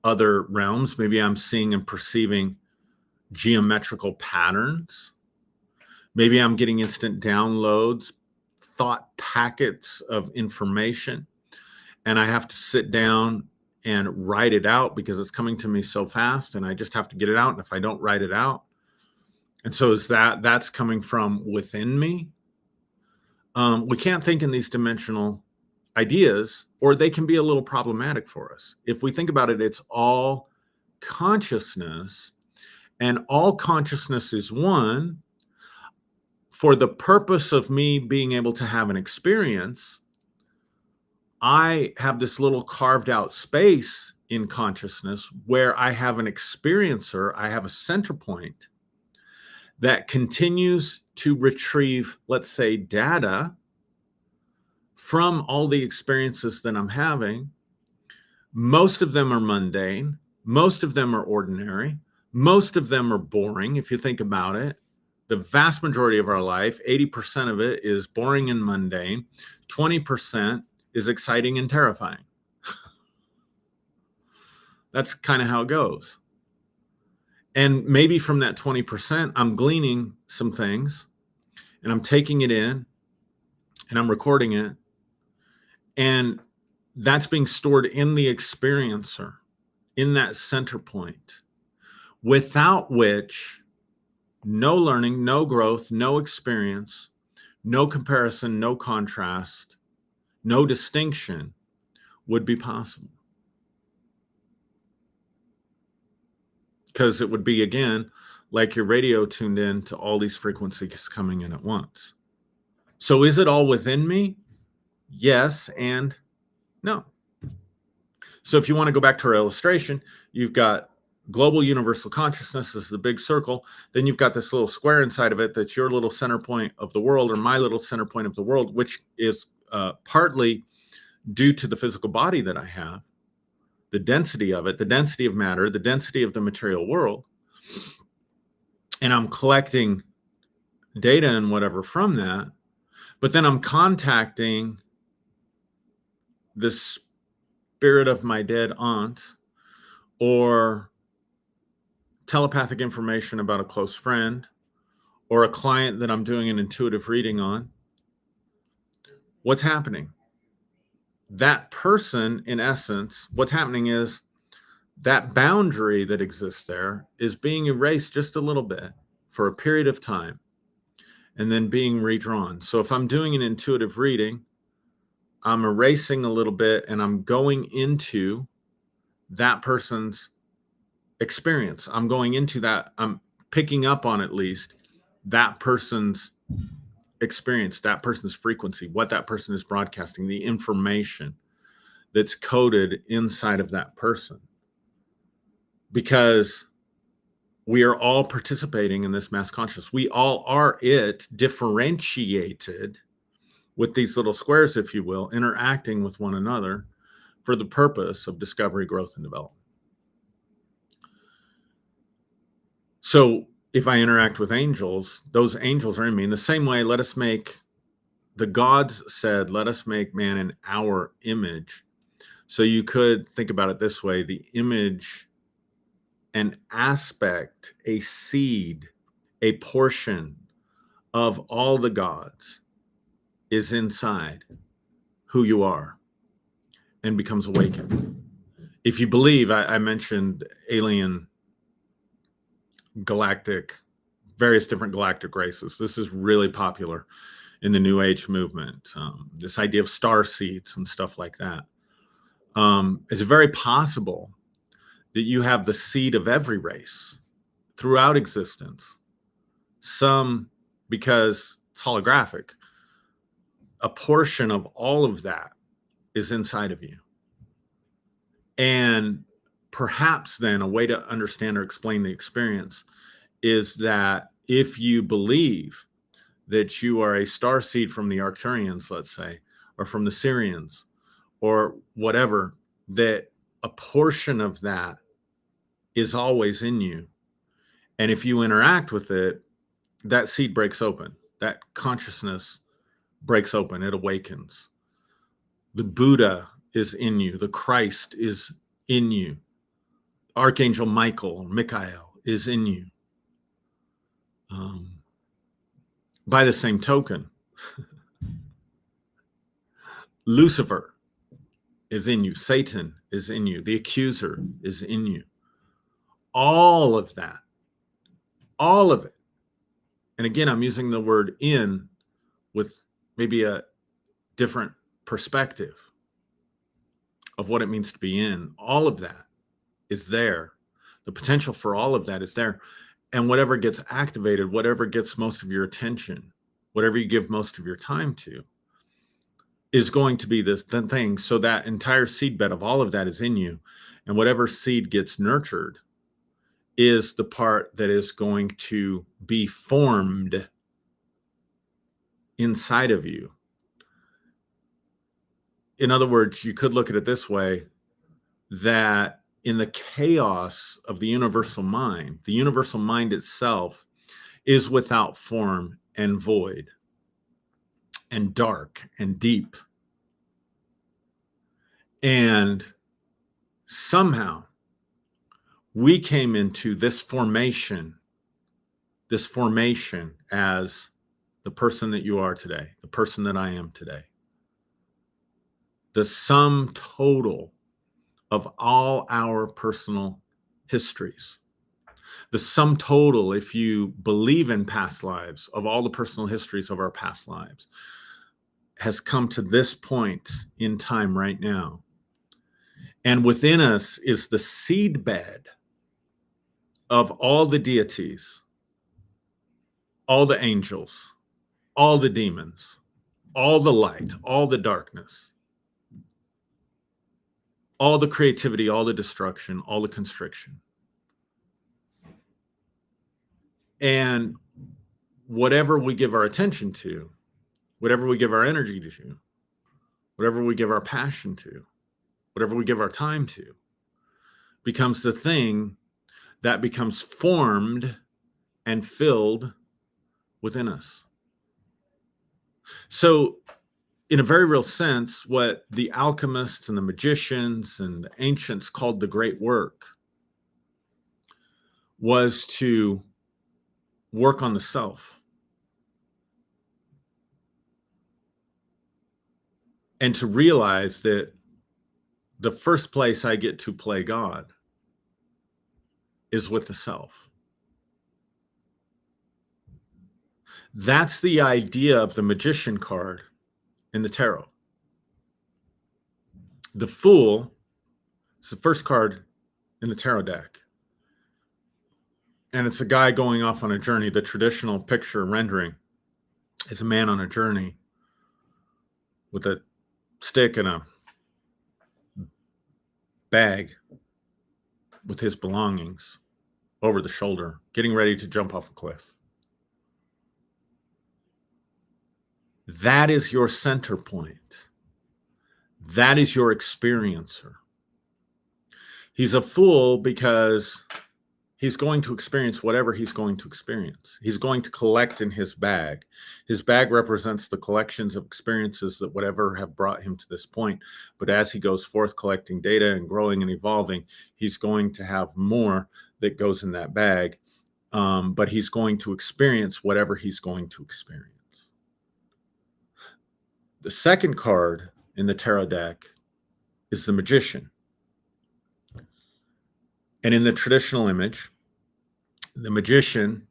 other realms. Maybe I'm seeing and perceiving geometrical patterns. Maybe I'm getting instant downloads, thought packets of information, and I have to sit down and write it out because it's coming to me so fast, and I just have to get it out. And if I don't write it out, and so that's coming from within me. We can't think in these dimensional ideas, or they can be a little problematic for us. If we think about it, it's all consciousness, and all consciousness is one. For the purpose of me being able to have an experience, I have this little carved out space in consciousness where I have an experiencer, I have a center point that continues to retrieve, let's say, data from all the experiences that I'm having. Most of them are mundane. Most of them are ordinary. Most of them are boring, if you think about it. The vast majority of our life, 80% of it, is boring and mundane. 20% is exciting and terrifying. That's kind of how it goes. And maybe from that 20%, I'm gleaning some things and I'm taking it in and I'm recording it. And that's being stored in the experiencer, in that center point, without which no learning, no growth, no experience, no comparison, no contrast, no distinction would be possible. Because it would be, again, like your radio tuned in to all these frequencies coming in at once. So is it all within me? Yes and no. So if you want to go back to our illustration, you've got global universal consciousness is the big circle. Then you've got this little square inside of it that's your little center point of the world, or my little center point of the world, which is partly due to the physical body that I have, the density of it, the density of matter, the density of the material world. And I'm collecting data and whatever from that. But then I'm contacting the spirit of my dead aunt, or telepathic information about a close friend, or a client that I'm doing an intuitive reading on. What's happening? That person, in essence, what's happening is that boundary that exists there is being erased just a little bit for a period of time and then being redrawn. So if I'm doing an intuitive reading, I'm erasing a little bit and I'm going into that person's experience. I'm going into that, I'm picking up on at least that person's experience, that person's frequency, what that person is broadcasting, the information that's coded inside of that person. Because we are all participating in this mass consciousness. We all are it, differentiated with these little squares, if you will, interacting with one another for the purpose of discovery, growth, and development. So if I interact with angels, those angels are in me. In the same way, the gods said, let us make man in our image. So you could think about it this way: the image, an aspect, a seed, a portion of all the gods is inside who you are and becomes awakened. If you believe, I mentioned alien, galactic, various different galactic races. This is really popular in the New Age movement. This idea of star seeds and stuff like that. It's very possible that you have the seed of every race throughout existence. Some, because it's holographic, a portion of all of that is inside of you. And perhaps then a way to understand or explain the experience is that if you believe that you are a star seed from the Arcturians, let's say, or from the Syrians, or whatever, that a portion of that is always in you. And if you interact with it, that seed breaks open. That consciousness breaks open. It awakens. The Buddha is in you. The Christ is in you. Archangel Michael, Michael, is in you. By the same token, Lucifer is in you. Satan is in you. The accuser is in you. All of that, all of it. And again, I'm using the word in with maybe a different perspective of what it means to be in. All of that is there. The potential for all of that is there. And whatever gets activated, whatever gets most of your attention, whatever you give most of your time to, is going to be the thing. So that entire seedbed of all of that is in you. And whatever seed gets nurtured is the part that is going to be formed inside of you. In other words, you could look at it this way, that in the chaos of the universal mind itself is without form and void and dark and deep. And somehow we came into this formation as the person that you are today, the person that I am today. The sum total of all our personal histories. The sum total, if you believe in past lives, of all the personal histories of our past lives, has come to this point in time right now. And within us is the seedbed of all the deities, all the angels, all the demons, all the light, all the darkness, all the creativity, all the destruction, all the constriction. And whatever we give our attention to, whatever we give our energy to, whatever we give our passion to, whatever we give our time to, becomes the thing that becomes formed and filled within us. So, in a very real sense, what the alchemists and the magicians and the ancients called the great work was to work on the self and to realize that the first place I get to play God is with the self. That's the idea of the magician card in the tarot. The Fool is the first card in the tarot deck. And it's a guy going off on a journey. The traditional picture rendering is a man on a journey with a stick and a bag with his belongings over the shoulder, getting ready to jump off a cliff. That is your center point. That is your experiencer. He's a fool because he's going to experience whatever he's going to experience. He's going to collect in his bag. His bag represents the collections of experiences that whatever have brought him to this point. But as he goes forth collecting data and growing and evolving, he's going to have more that goes in that bag. But he's going to experience whatever he's going to experience. The second card in the tarot deck is the magician. And in the traditional image, the magician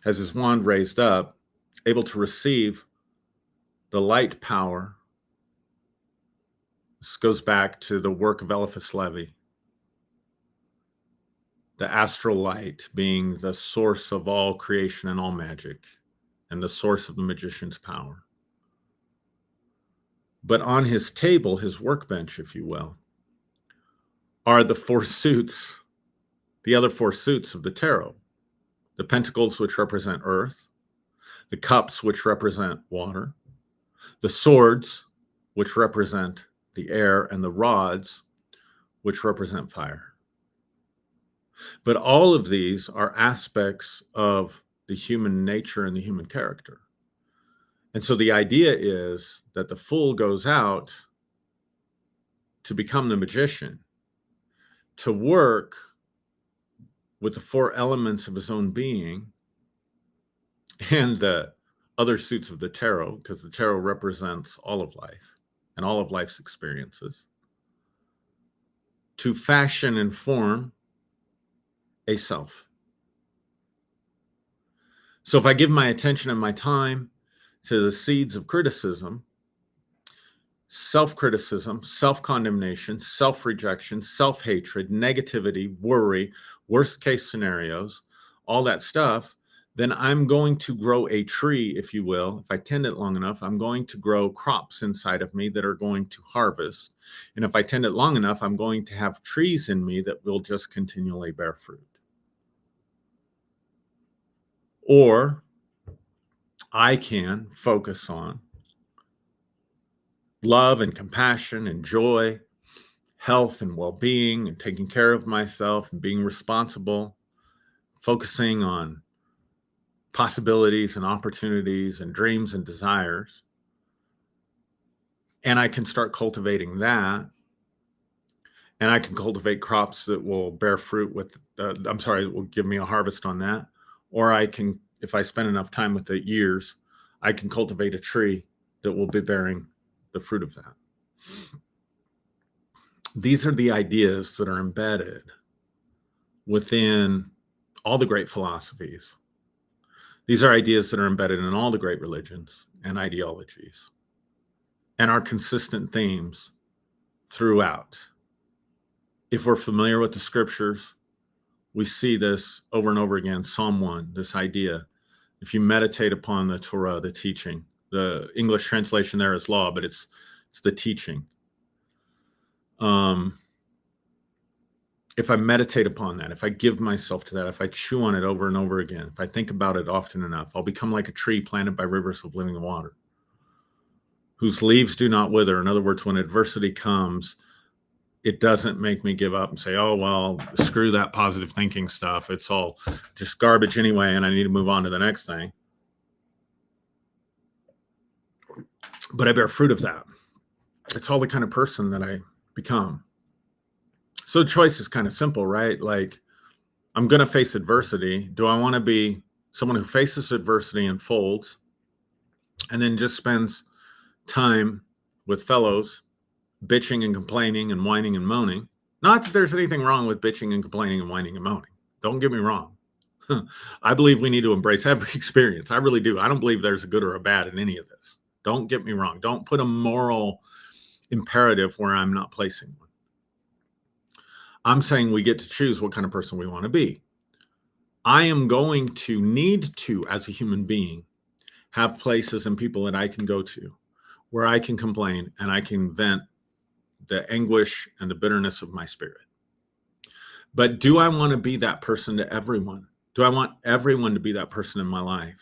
has his wand raised up, able to receive the light power. This goes back to the work of Eliphas Levi, the astral light being the source of all creation and all magic, and the source of the magician's power. But on his table, his workbench, if you will, are the four suits, the other four suits of the tarot. The pentacles, which represent earth, the cups, which represent water, the swords, which represent the air, and the rods, which represent fire. But all of these are aspects of the human nature and the human character. And so the idea is that the fool goes out to become the magician, to work with the four elements of his own being and the other suits of the tarot, because the tarot represents all of life and all of life's experiences, to fashion and form a self. So if I give my attention and my time to the seeds of criticism, self-criticism, self-condemnation, self-rejection, self-hatred, negativity, worry, worst-case scenarios, all that stuff, then I'm going to grow a tree, if you will. If I tend it long enough, I'm going to grow crops inside of me that are going to harvest. And if I tend it long enough, I'm going to have trees in me that will just continually bear fruit. Or I can focus on love and compassion and joy, health and well-being, and taking care of myself and being responsible, focusing on possibilities and opportunities and dreams and desires. And I can start cultivating that. and I can cultivate crops that will bear fruit with, will give me a harvest on that. Or I can, if I spend enough time with the years, I can cultivate a tree that will be bearing the fruit of that. These are the ideas that are embedded within all the great philosophies. These are ideas that are embedded in all the great religions and ideologies and are consistent themes throughout. If we're familiar with the scriptures, we see this over and over again. Psalm 1, this idea. If you meditate upon the Torah, the teaching, the English translation there is law, but it's the teaching. If I meditate upon that, if I give myself to that, if I chew on it over and over again, if I think about it often enough, I'll become like a tree planted by rivers of living water, whose leaves do not wither. In other words, when adversity comes, it doesn't make me give up and say, oh, well, screw that positive thinking stuff. It's all just garbage anyway, and I need to move on to the next thing. But I bear fruit of that. It's all the kind of person that I become. So the choice is kind of simple, right? Like, I'm going to face adversity. Do I want to be someone who faces adversity and folds and then just spends time with fellows bitching and complaining and whining and moaning? Not that there's anything wrong with bitching and complaining and whining and moaning. Don't get me wrong. I believe we need to embrace every experience. I really do. I don't believe there's a good or a bad in any of this. Don't get me wrong. Don't put a moral imperative where I'm not placing one. I'm saying we get to choose what kind of person we want to be. I am going to need to, as a human being, have places and people that I can go to where I can complain and I can vent the anguish and the bitterness of my spirit. But do I want to be that person to everyone? Do I want everyone to be that person in my life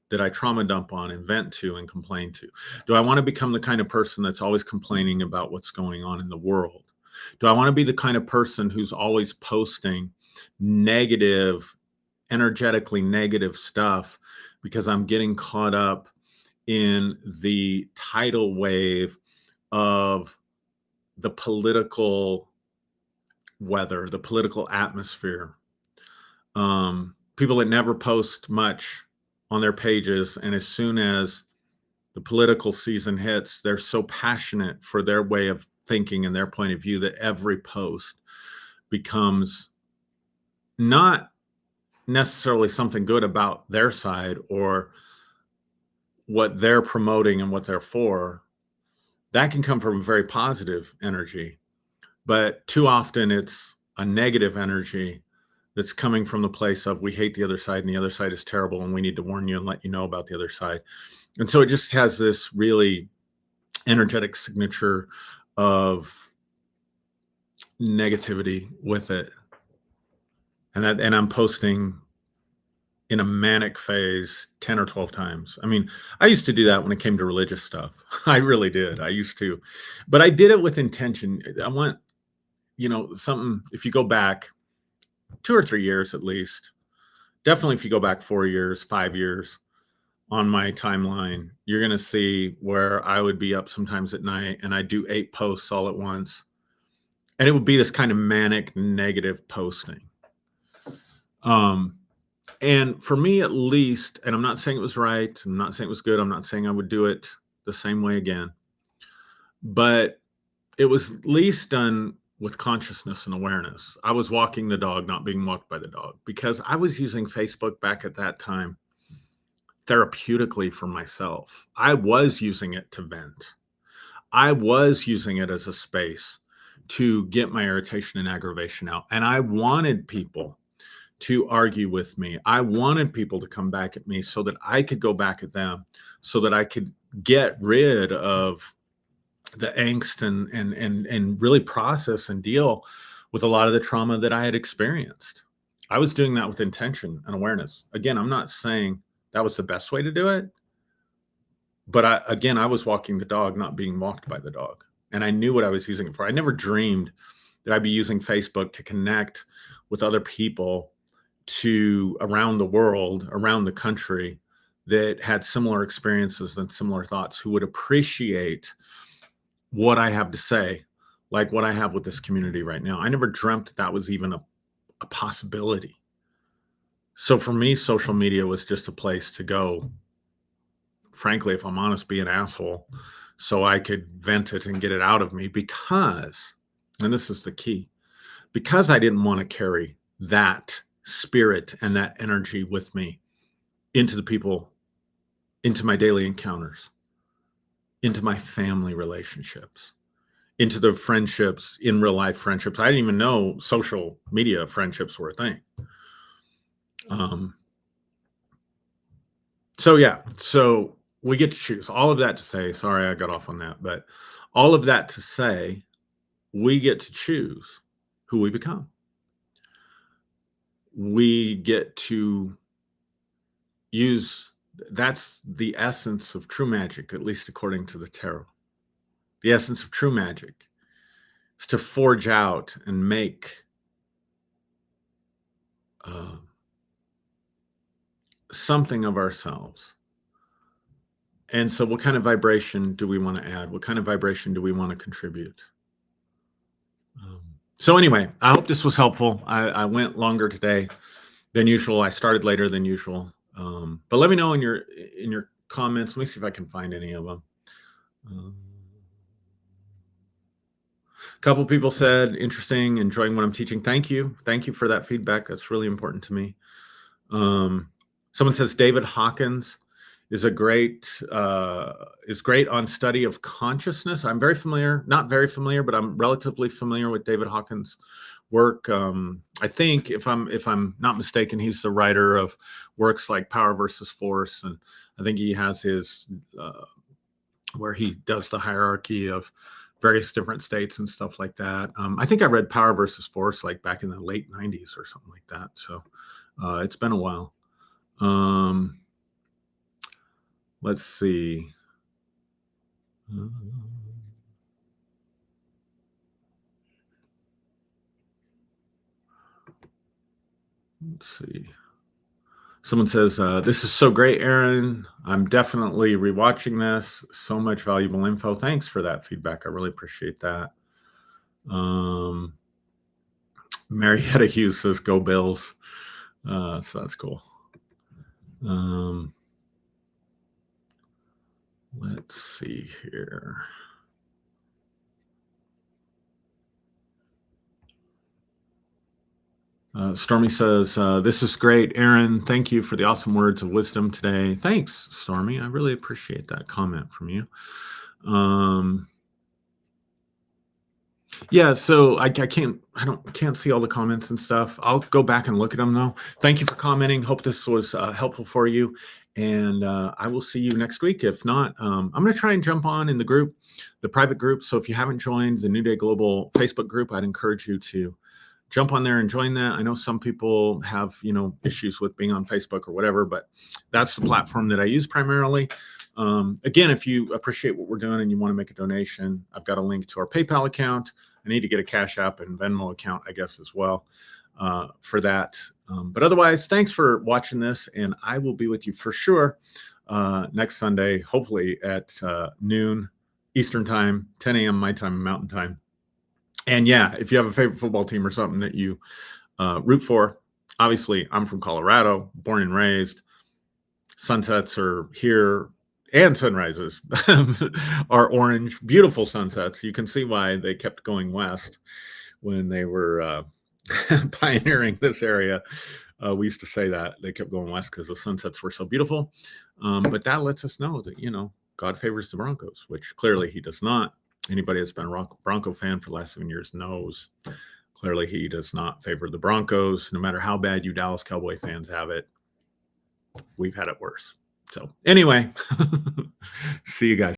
that I trauma dump on and vent to and complain to? Do I want to become the kind of person that's always complaining about what's going on in the world? Do I want to be the kind of person who's always posting negative, energetically negative stuff because I'm getting caught up in the tidal wave of the political weather, the political atmosphere? People that never post much on their pages, and as soon as the political season hits, they're so passionate for their way of thinking and their point of view that every post becomes not necessarily something good about their side or what they're promoting and what they're for. That can come from a very positive energy, but too often it's a negative energy that's coming from the place of we hate the other side and the other side is terrible and we need to warn you and let you know about the other side. And so it just has this really energetic signature of negativity with it. And I'm posting in a manic phase 10 or 12 times. I mean, I used to do that when it came to religious stuff. I really did. I used to, but I did it with intention. I want, something, if you go back 2 or 3 years at least, definitely if you go back 4 years, 5 years on my timeline, you're going to see where I would be up sometimes at night and I do 8 posts all at once. And it would be this kind of manic negative posting. And for me, at least, and I'm not saying it was right, I'm not saying it was good, I'm not saying I would do it the same way again, but it was at least done with consciousness and awareness. I was walking the dog, not being walked by the dog, because I was using Facebook back at that time therapeutically for myself. I was using it to vent. I was using it as a space to get my irritation and aggravation out. And I wanted people to argue with me. I wanted people to come back at me so that I could go back at them, so that I could get rid of the angst and really process and deal with a lot of the trauma that I had experienced. I was doing that with intention and awareness. Again, I'm not saying that was the best way to do it, but I was walking the dog, not being walked by the dog. And I knew what I was using it for. I never dreamed that I'd be using Facebook to connect with other people around the world, around the country, that had similar experiences and similar thoughts, who would appreciate what I have to say, like what I have with this community right now. I never dreamt that that was even a possibility. So for me, social media was just a place to go, frankly, if I'm honest, be an asshole, so I could vent it and get it out of me because, and this is the key, because I didn't want to carry that spirit and that energy with me into the people, into my daily encounters, into my family relationships, into the friendships, in real life friendships. I didn't even know social media friendships were a thing. So yeah, so we get to choose. All of that to say, sorry, I got off on that, but all of that to say, we get to choose who we become. We get to use, that's the essence of true magic, at least according to the tarot. The essence of true magic is to forge out and make something of ourselves. And so what kind of vibration do we want to add? What kind of vibration do we want to contribute? So anyway, I hope this was helpful. I went longer today than usual. I started later than usual. But let me know in your comments. Let me see if I can find any of them. A couple people said, interesting, enjoying what I'm teaching. Thank you. Thank you for that feedback. That's really important to me. Someone says David Hawkins is great on study of consciousness. I'm very familiar, not very familiar, but I'm relatively familiar with David Hawkins' work. I think if I'm not mistaken, he's the writer of works like Power versus Force, and I think he has his where he does the hierarchy of various different states and stuff like that. I think I read Power versus Force like back in the late 90s or something like that. So it's been a while. Let's see. Let's see. Someone says, this is so great, Aaron. I'm definitely rewatching this. So much valuable info. Thanks for that feedback. I really appreciate that. Marietta Hughes says, go Bills. So that's cool. Let's see here. Stormy says, this is great, Aaron. Thank you for the awesome words of wisdom today. Thanks, Stormy. I really appreciate that comment from you. Yeah, so I can't see all the comments and stuff. I'll go back and look at them though. Thank you for commenting. Hope this was helpful for you. And I will see you next week. If not, I'm going to try and jump on in the group, the private group. So if you haven't joined the New Day Global Facebook group, I'd encourage you to jump on there and join that. I know some people have, issues with being on Facebook or whatever, but that's the platform that I use primarily. Again, if you appreciate what we're doing and you want to make a donation, I've got a link to our PayPal account. I need to get a Cash App and Venmo account, I guess, as well for that. But otherwise, thanks for watching this, and I will be with you for sure next Sunday, hopefully at noon Eastern time, 10 a.m. my time, Mountain time. And yeah, if you have a favorite football team or something that you root for, obviously I'm from Colorado, born and raised. Sunsets are here and sunrises are orange, beautiful sunsets. You can see why they kept going west when they were pioneering this area. We used to say that they kept going west because the sunsets were so beautiful. But that lets us know that, God favors the Broncos, which clearly he does not. Anybody that's been a Bronco fan for the last 7 years knows clearly he does not favor the Broncos. No matter how bad you Dallas Cowboy fans have it, we've had it worse. So anyway, see you guys.